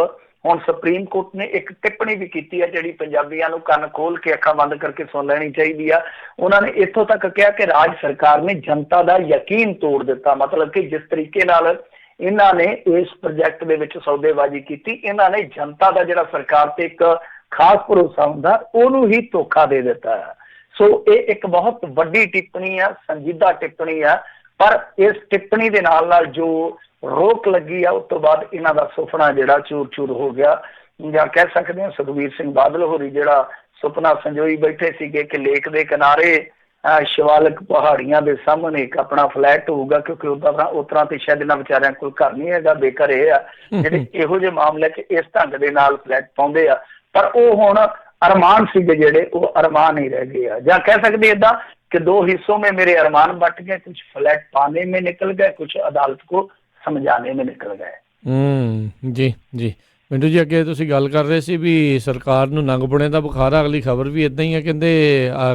ਹੁਣ ਸੁਪਰੀਮ ਕੋਰਟ ਨੇ ਇੱਕ ਟਿੱਪਣੀ ਵੀ ਕੀਤੀ ਹੈ ਜਿਹੜੀ ਪੰਜਾਬੀਆਂ ਨੂੰ ਕੰਨ ਖੋਲ ਕੇ ਅੱਖਾਂ ਬੰਦ ਕਰਕੇ ਸੁਣ ਲੈਣੀ ਚਾਹੀਦੀ ਆ। ਉਹਨਾਂ ਨੇ ਇੱਥੋਂ ਤੱਕ ਕਿਹਾ ਕਿ ਰਾਜ ਸਰਕਾਰ ਨੇ ਜਨਤਾ ਦਾ ਯਕੀਨ ਤੋੜ ਦਿੱਤਾ। ਮਤਲਬ ਕਿ ਜਿਸ ਤਰੀਕੇ ਨਾਲ ਇਹਨਾਂ ਨੇ ਇਸ ਪ੍ਰੋਜੈਕਟ ਦੇ ਵਿੱਚ ਸੌਦੇਬਾਜ਼ੀ ਕੀਤੀ, ਇਹਨਾਂ ਨੇ ਜਨਤਾ ਦਾ ਜਿਹੜਾ ਸਰਕਾਰ ਤੇ ਇੱਕ ਖਾਸ ਭਰੋਸਾ ਹੁੰਦਾ ਉਹਨੂੰ ਹੀ ਧੋਖਾ ਦੇ ਦਿੱਤਾ ਹੈ। ਸੋ ਇਹ ਇੱਕ ਬਹੁਤ ਵੱਡੀ ਟਿੱਪਣੀ ਆ, ਸੰਜੀਦਾ ਟਿੱਪਣੀ ਆ, ਪਰ ਇਸ ਟਿੱਪਣੀ ਦੇ ਨਾਲ ਜੋ ਰੋਕ ਲੱਗੀ ਆ ਉਸ ਤੋਂ ਬਾਅਦ ਇਹਨਾਂ ਦਾ ਸੁਪਨਾ ਜਿਹੜਾ ਚੂਰ ਚੂਰ ਹੋ ਗਿਆ। ਜਾਂ ਕਹਿ ਸਕਦੇ ਹਾਂ ਸੁਖਬੀਰ ਸਿੰਘ ਬਾਦਲ ਹੋਰੀ ਜਿਹੜਾ ਸੁਪਨਾ ਸੰਜੋਈ ਬੈਠੇ ਸੀਗੇ ਕਿ ਲੇਕ ਦੇ ਕਿਨਾਰੇ ਸ਼ਿਵਾਲਿਕ ਪਹਾੜੀਆਂ ਦੇ ਸਾਹਮਣੇ ਇੱਕ ਆਪਣਾ ਫਲੈਟ ਹੋਊਗਾ, ਕਿਉਂਕਿ ਉਸ ਤਰ੍ਹਾਂ ਤੇ ਸ਼ਾਇਦ ਇਹਨਾਂ ਵਿਚਾਰਿਆਂ ਕੋਲ ਘਰ ਨਹੀਂ ਹੈਗਾ, ਬੇਘਰ ਇਹ ਆ ਜਿਹੜੇ ਇਹੋ ਜਿਹੇ ਮਾਮਲੇ 'ਚ ਇਸ ਢੰਗ ਦੇ ਨਾਲ ਫਲੈਟ ਪਾਉਂਦੇ ਆ। ਪਰ ਉਹ ਹੁਣ अरमान सीगे जेड़े वो अरमान ही रह गए, या कह सकते इदा कि दो हिस्सों में मेरे अरमान बट गए, कुछ फ्लैट पाने में निकल गए, कुछ अदालत को समझाने में निकल गए। जी जी मिंटू जी, अगे तुसीं गल कर रहे सी भी सरकार नूं नंग पुणे दा बुखार आ। अगली खबर भी इदां ही है, कहंदे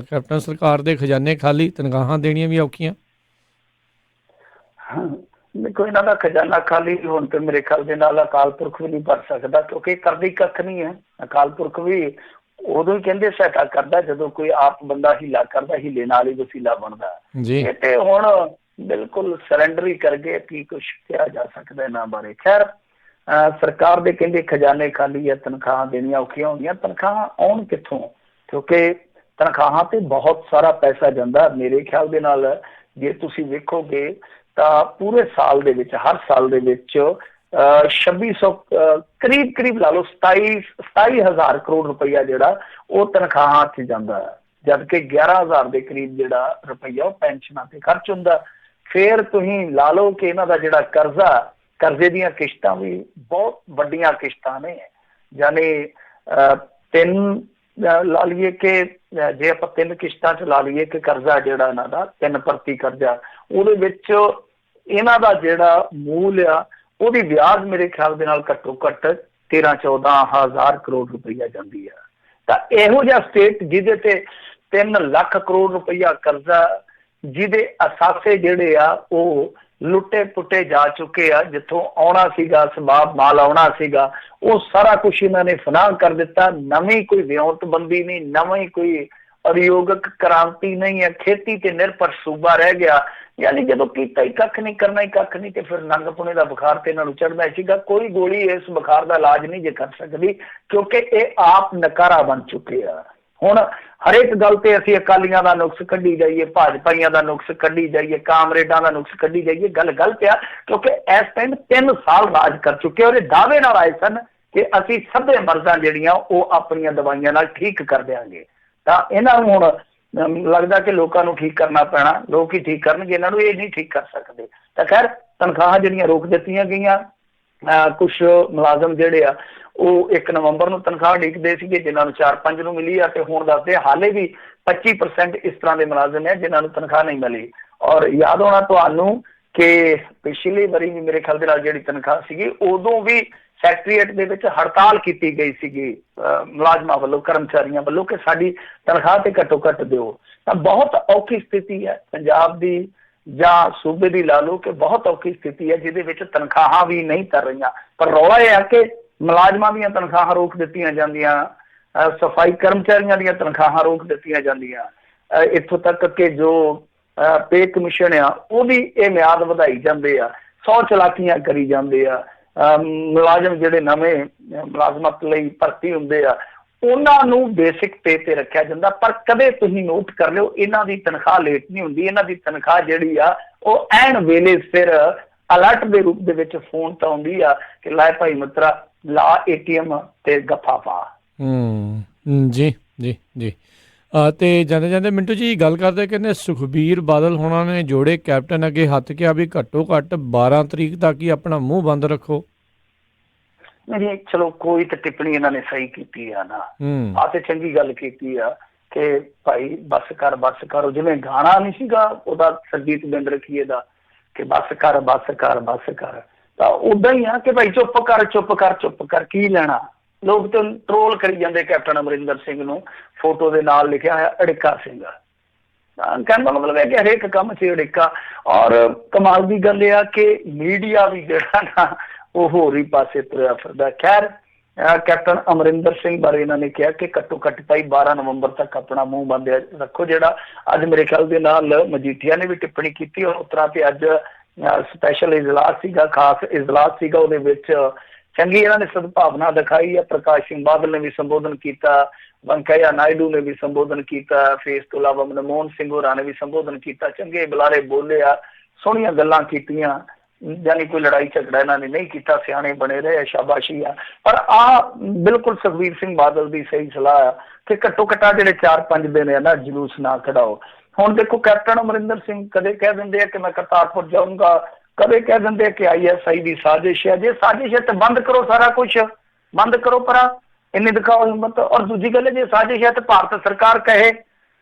कैप्टन सरकार दे खजाने खाली, तनखाहां देणियां भी औखियां। देखो इन्हां दा खजाना खाली होण ते मेरे ख्याल दे नाल अकाल पुरख भी नहीं भर सकदा, क्योंकि करदी कख नहीं है। अकाल पुरख भी उदों ही कहते सहायता करता जदों कोई आप बंदा हीला करता, हीले नाल ही वसीला बनता। ये ते हुण बिल्कुल सरेंडर ही कर गए, की कुछ कहा जा सकता इन्हां बारे। खैर सरकार दे कहंदे खजाने खाली है, तनखाहां देनियां औखियां होंदियां। तनखाहां आउण कित्थों, क्योंकि तनखाहां ते बहुत सारा पैसा जांदा। मेरे ख्याल दे नाल जे तुसीं वेखोगे तां पूरे साल दे विच, हर साल दे विच 2600 करीब करीब ला लो 27,000 करोड़ रुपया जिहड़ा वो तनखाहां च जांदा है, जबकि 11,000 के करीब जिहड़ा रुपया पेंशनां ते खर्च हुंदा। फिर तुसीं ला लो कि इन्हां दा जिहड़ा कर्जा, कर्जे दीयां किश्तां भी बहुत वड्डियां किश्तां ने, यानी 3 ला लीए कि जे आपां 3 किश्तां च ला लीए कि कर्जा जिहड़ा इन्हां दा 3% कर्जा, ਉਹਦੇ ਵਿੱਚ ਇਹਨਾਂ ਦਾ ਜਿਹੜਾ ਮੂਲ ਆ ਉਹਦੀ ਵਿਆਜ ਮੇਰੇ ਖਿਆਲ ਦੇ ਨਾਲ ਘੱਟੋ ਘੱਟ 13-14,000 ਕਰੋੜ ਰੁਪਈਆ ਜਾਂਦੀ ਆ। ਤਾਂ ਇਹੋ ਜਿਹਾ ਸਟੇਟ ਜਿਹਦੇ ਤੇ 3 ਲੱਖ ਕਰੋੜ ਰੁਪਈਆ ਕਰਜ਼ਾ, ਜਿਹਦੇ ਅਸਾਸੇ ਜਿਹੜੇ ਆ ਉਹ ਲੁੱਟੇ ਪੁੱਟੇ ਜਾ ਚੁੱਕੇ ਆ, ਜਿੱਥੋਂ ਆਉਣਾ ਸੀਗਾ ਸਬਾਬ ਮਾਲ ਆਉਣਾ ਸੀਗਾ ਉਹ ਸਾਰਾ ਕੁਛ ਇਹਨਾਂ ਨੇ ਫਨਾਹ ਕਰ ਦਿੱਤਾ। ਨਵੀਂ ਕੋਈ ਵਿਉਂਤਬੰਦੀ ਨਹੀਂ, ਨਵੀਂ ਕੋਈ ਉਦਯੋਗਿਕ ਕ੍ਰਾਂਤੀ ਨਹੀਂ ਹੈ, ਖੇਤੀ ਤੇ ਨਿਰਭਰ ਸੂਬਾ ਰਹਿ ਗਿਆ। यानी जो किया ही कख नहीं, करना ही कख नहीं, तो फिर नंग पुणे का बुखार तो इन्होंने चढ़ना सीगा। कोई गोली इस बुखार का इलाज नहीं जे कर सकती, क्योंकि ये आप नकारा बन चुके हैं। हुण हरेक गल ते असीं अकालियां दा नुक्स कड्ढी जाइए, भाजपाइयां दा नुक्स कड्ढी जाइए, कामरेडां दा नुक्स कड्ढी जाइए, गल गलत आ। क्योंकि इस टाइम 3 साल राज कर चुके और दावे नाल आए सन कि असीं सभे मर्जां जिहड़ियां ओह अपणियां दवाइयां नाल ठीक कर देंगे। तां इन्हां नूं हुण लगता कि लोगों को ठीक करना पैना, लोग ही ठीक करनगे, इन्हों ये नहीं ठीक कर सकते। तो खैर तनख्वाह जिहड़ियां रोक दित्तियां गईयां। कुछ मुलाजम जिहड़े आ वो 1 नवंबर नूं तनख्वाह उड़ीकदे सीगे, जिन्हां नूं 4-5 नूं मिली आ, ते हुण दसदे हाले भी 25% इस तरह के मुलाजम है जिन्हां नूं तनख्वाह नहीं मिली। और याद होना तुहानूं कि पिछली बारी भी मेरे ख्याल दे नाल जिहड़ी तनख्वाह सीगी उदों भी सैकटरीएट दे विच हड़ताल की गई सीगी मुलाजमां वल्लों, कर्मचारियों वल्लों कि साडी तनख्वाह ते घट्टो घट्ट दिओ। तां बहुत औखी स्थिति है पंजाब दी जां सूबे दी, ला लो कि बहुत औखी स्थिति है जिहदे विच तनख्वाहां भी नहीं तर रहीआं। पर रौला यह है कि मुलाजमां दीआं तनख्वाहां रोक दित्तियां जांदियां, सफाई कर्मचारियों दीआं तनख्वाहां रोक दित्तियां जांदियां, इत्थों तक कि जो पे कमीशन आ ओहदी इह म्याद वधाई जांदे आ, 100 चलाकियां करी जांदे आ। मुलाजम जिहड़े नवें मुलाजमत लई भर्ती हुंदे आ उन्हां नूं बेसिक पे ते रखिया जांदा। पर कदे तुसीं नोट कर लिओ इन्हां दी तनख्वाह लेट नहीं हुंदी। इन्हां दी तनख्वाह जिहड़ी आ ओह ऐन वेले सिर अलर्ट दे रूप दे विच फोन तां आउंदी आ कि लै भाई मित्रा ला ATM ते गफ्फा पा। जी जी जी ਤੇ ਜਾਂਦੇ ਜਾਂਦੇ ਮਿੰਟੂ ਜੀ ਗੱਲ ਕਰਦੇ ਕਹਿੰਦੇ ਸੁਖਬੀਰ ਬਾਦਲ ਹੋਣਾ ਨੇ ਜੋੜੇ ਕੈਪਟਨ ਅੱਗੇ ਹੱਥ ਕਿਹਾ ਵੀ ਘੱਟੋ ਘੱਟ 12 ਤਰੀਕ ਤੱਕ ਹੀ ਆਪਣਾ ਮੂੰਹ ਬੰਦ ਰੱਖੋ। ਨਹੀਂ ਚਲੋ ਕੋਈ ਤਾਂ ਟਿੱਪਣੀ ਇਹਨਾਂ ਨੇ ਸਹੀ ਕੀਤੀ ਆ ਨਾ, ਆ ਤੇ ਚੰਗੀ ਗੱਲ ਕੀਤੀ ਆ ਕਿ ਭਾਈ ਬੱਸ ਕਰ, ਜਿਵੇਂ ਗਾਣਾ ਨਹੀਂ ਸੀਗਾ ਉਹਦਾ ਸਰਜੀਤ ਬਿੰਦ ਰਖੀਏ ਦਾ ਕਿ ਬੱਸ ਕਰ ਤਾਂ ਉਦਾਂ ਹੀ ਆ ਕਿ ਭਾਈ ਚੁੱਪ ਕਰ ਕੀ ਲੈਣਾ। लोग तो ट्रोल करी जाते कैप्टन अमरिंदर सिंह नूं, फोटो के नाल लिखा है अड़िका सिंह। कहने का मतलब है कि हरेक काम से अड़िका। और कमाल की गल है कि मीडिया भी जिहड़ा ना वो होर ही पासे तुरिया फिरदा। खैर ਕੈਪਟਨ ਅਮਰਿੰਦਰ ਸਿੰਘ ਬਾਰੇ ਇਹਨਾਂ ਨੇ ਕਿਹਾ ਕਿ ਘੱਟੋ ਘੱਟ ਭਾਈ 12 ਨਵੰਬਰ ਤੱਕ ਆਪਣਾ ਮੂੰਹ ਬੰਦ ਰੱਖੋ। ਜਿਹੜਾ ਅੱਜ ਮੇਰੇ ਖਿਆਲ ਦੇ ਨਾਲ ਮਜੀਠੀਆ ਨੇ ਵੀ ਟਿੱਪਣੀ ਕੀਤੀ ਔਰ ਉਸ ਤਰ੍ਹਾਂ ਤੇ ਅੱਜ ਸਪੈਸ਼ਲ ਇਜਲਾਸ ਸੀਗਾ, ਖਾਸ ਇਜਲਾਸ ਸੀਗਾ, ਉਹਦੇ ਵਿੱਚ ਚੰਗੀ ਇਹਨਾਂ ਨੇ ਸਦਭਾਵਨਾ ਦਿਖਾਈ ਹੈ। ਪ੍ਰਕਾਸ਼ ਸਿੰਘ ਬਾਦਲ ਨੇ ਵੀ ਸੰਬੋਧਨ ਕੀਤਾ, ਵੈਂਕਈਆ ਨਾਇਡੂ ਨੇ ਵੀ ਸੰਬੋਧਨ ਕੀਤਾ, ਫਿਰ ਇਸ ਤੋਂ ਇਲਾਵਾ ਮਨਮੋਹਨ ਸਿੰਘ ਹੋਰਾਂ ਨੇ ਵੀ ਸੰਬੋਧਨ ਕੀਤਾ। ਚੰਗੇ ਬੁਲਾਰੇ ਬੋਲੇ ਆ, ਸੋਹਣੀਆਂ ਗੱਲਾਂ ਕੀਤੀਆਂ, ਯਾਨੀ ਕੋਈ ਲੜਾਈ ਝਗੜਾ ਇਹਨਾਂ ਨੇ ਨਹੀਂ ਕੀਤਾ, ਸਿਆਣੇ ਬਣੇ ਰਹੇ, ਸ਼ਾਬਾਸ਼ੀ ਆ। ਪਰ ਬਿਲਕੁਲ ਸੁਖਬੀਰ ਸਿੰਘ ਬਾਦਲ ਦੀ ਸਹੀ ਸਲਾਹ ਆ ਕਿ ਘੱਟੋ ਘੱਟ ਜਿਹੜੇ 4-5 ਦਿਨ ਹੈ ਨਾ ਜਲੂਸ ਨਾ ਕਢਾਓ। ਹੁਣ ਦੇਖੋ ਕੈਪਟਨ ਅਮਰਿੰਦਰ ਸਿੰਘ ਕਦੇ ਕਹਿ ਦਿੰਦੇ ਆ ਕਿ ਮੈਂ ਕਰਤਾਰਪੁਰ ਜਾਊਂਗਾ, ਕਦੇ ਕਹਿ ਦਿੰਦੇ ਆ ਕਿ ISI ਦੀ ਸਾਜ਼ਿਸ਼ ਹੈ। ਜੇ ਸਾਜ਼ਿਸ਼ ਹੈ ਤਾਂ ਬੰਦ ਕਰੋ, ਸਾਰਾ ਕੁਛ ਬੰਦ ਕਰੋ, ਪਰਾਂ ਇੰਨੀ ਦਿਖਾਓ ਹਿੰਮਤ। ਔਰ ਦੂਜੀ ਗੱਲ ਜੇ ਸਾਜ਼ਿਸ਼ ਹੈ ਤਾਂ ਭਾਰਤ ਸਰਕਾਰ ਕਹੇ,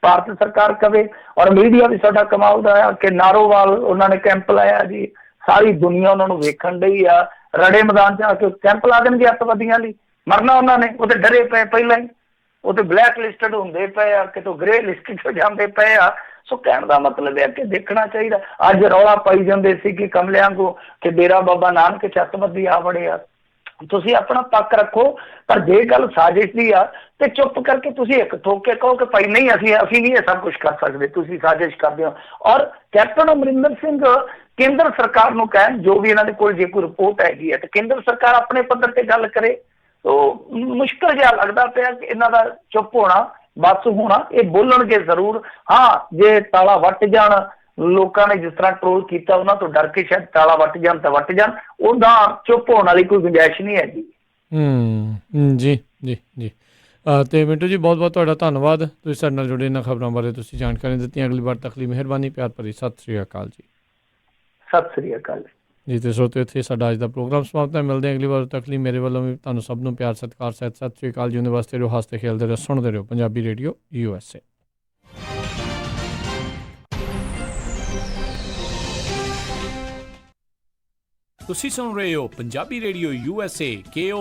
ਭਾਰਤ ਸਰਕਾਰ ਕਵੇ। ਔਰ ਮੀਡੀਆ ਵੀ ਸਾਡਾ ਕਮਾਲ ਦਾ ਆ ਕਿ ਨਾਰੋਵਾਲ ਉਹਨਾਂ ਨੇ ਕੈਂਪ ਲਾਇਆ ਜੀ, ਸਾਰੀ ਦੁਨੀਆ ਉਹਨਾਂ ਨੂੰ ਵੇਖਣ ਡਈ ਆ। ਰੜੇ ਮੈਦਾਨ 'ਚ ਆ ਕੇ ਕੈਂਪ ਲਾ ਦੇਣਗੇ ਅੱਤਵਾਦੀਆਂ ਲਈ, ਮਰਨਾ ਉਹਨਾਂ ਨੇ। ਉਹ ਤੇ ਡਰੇ ਪਏ ਪਹਿਲਾਂ ਹੀ, ਉਹ ਤੇ ਬਲੈਕ ਲਿਸਟਡ ਹੁੰਦੇ ਪਏ ਆ, ਕਿਤੋਂ ਗ੍ਰੇ ਲਿਸਟਡ ਹੋ ਜਾਂਦੇ ਪਏ ਆ। ਸੋ ਕਹਿਣ ਦਾ ਮਤਲਬ ਹੈ ਕਿ ਦੇਖਣਾ ਚਾਹੀਦਾ। ਅੱਜ ਰੌਲਾ ਪਾਈ ਜਾਂਦੇ ਸੀ ਕਿ ਕਮਲਿਆਂ ਕੋ ਕਿ ਡੇਰਾ ਬਾਬਾ ਨਾਨਕ ਛੱਤਬੱਦੀ ਆ ਵੜੇ ਆ। ਤੁਸੀਂ ਆਪਣਾ ਪੱਖ ਰੱਖੋ, ਪਰ ਜੇ ਗੱਲ ਸਾਜ਼ਿਸ਼ ਦੀ ਆ ਤੇ ਚੁੱਪ ਕਰਕੇ ਤੁਸੀਂ ਇੱਕ ਠੋਕ ਕੇ ਕਹੋ ਕਿ ਭਾਈ ਨਹੀਂ ਅਸੀਂ ਨਹੀਂ ਇਹ ਸਭ ਕੁਝ ਕਰ ਸਕਦੇ, ਤੁਸੀਂ ਸਾਜ਼ਿਸ਼ ਕਰਦੇ ਹੋ। ਔਰ ਕੈਪਟਨ ਅਮਰਿੰਦਰ ਸਿੰਘ ਕੇਂਦਰ ਸਰਕਾਰ ਨੂੰ ਕਹਿਣ, ਜੋ ਵੀ ਇਹਨਾਂ ਦੇ ਕੋਲ ਜੇ ਕੋਈ ਰਿਪੋਰਟ ਹੈਗੀ ਹੈ ਤੇ ਕੇਂਦਰ ਸਰਕਾਰ ਆਪਣੇ ਪੱਧਰ ਤੇ ਗੱਲ ਕਰੇ। ਤੋ ਮੁਸ਼ਕਲ ਜਿਹਾ ਲੱਗਦਾ ਪਿਆ ਕਿ ਇਹਨਾਂ ਦਾ ਚੁੱਪ ਹੋਣਾ, ਬਸ ਹੋਣਾ। ਇਹ ਬੋਲਣਗੇ ਜ਼ਰੂਰ, ਹਾਂ ਜੇ ਤਾਲਾ ਵੱਟ ਜਾਣ, ਲੋਕਾਂ ਨੇ ਜਿਸ ਤਰ੍ਹਾਂ ਟਰੋਲ ਕੀਤਾ ਉਹਨਾਂ ਤੋਂ ਡਰ ਕੇ ਸ਼ਾਇਦ ਤਾਲਾ ਵੱਟ ਜਾਣ ਤਾਂ ਵੱਟ ਜਾਣ, ਉਹਦਾ ਚੁੱਪ ਹੋਣ ਵਾਲੀ ਕੋਈ ਗੁੰਜਾਇਸ਼ ਨਹੀਂ ਹੈਗੀ। ਜੀ ਜੀ ਜੀ। ਤੇ ਮਿੰਟੂ ਜੀ ਬਹੁਤ ਬਹੁਤ ਤੁਹਾਡਾ ਧੰਨਵਾਦ, ਤੁਸੀਂ ਸਾਡੇ ਨਾਲ ਜੁੜੇ ਇਹਨਾਂ ਖਬਰਾਂ ਬਾਰੇ ਤੁਸੀਂ ਜਾਣਕਾਰੀ ਦਿੱਤੀਆਂ। ਅਗਲੀ ਵਾਰ ਤੱਕ ਲਈ ਮਿਹਰਬਾਨੀ, ਪਿਆਰ ਭਰੀ ਸਤਿ ਸ਼੍ਰੀ ਅਕਾਲ ਜੀ। ਸਤਿ ਸ਼੍ਰੀ ਅਕਾਲ ਜੀ। ਤੇ ਸਰੋਤਿਓ ਇੱਥੇ ਸਾਡਾ ਅੱਜ ਦਾ ਪ੍ਰੋਗਰਾਮ ਸਮਾਪਤ ਹੈ। ਮਿਲਦੇ ਹਾਂ ਅਗਲੀ ਵਾਰ ਤੱਕ ਲਈ। ਮੇਰੇ ਵੱਲੋਂ ਵੀ ਤੁਹਾਨੂੰ ਸਭ ਨੂੰ ਪਿਆਰ ਸਤਿਕਾਰ ਸਹਿਤ ਸਤਿ ਸ਼੍ਰੀ ਅਕਾਲ ਜੀ। ਉਹਦੇ ਵਾਸਤੇ ਰਹੋ, ਹੱਸਦੇ ਖੇਲਦੇ ਰਹੋ, ਸੁਣਦੇ ਰਹੋ ਪੰਜਾਬੀ ਰੇਡੀਓ USA। ਤੁਸੀਂ ਸੁਣ ਰਹੇ ਹੋ ਪੰਜਾਬੀ ਰੇਡੀਓ USA KO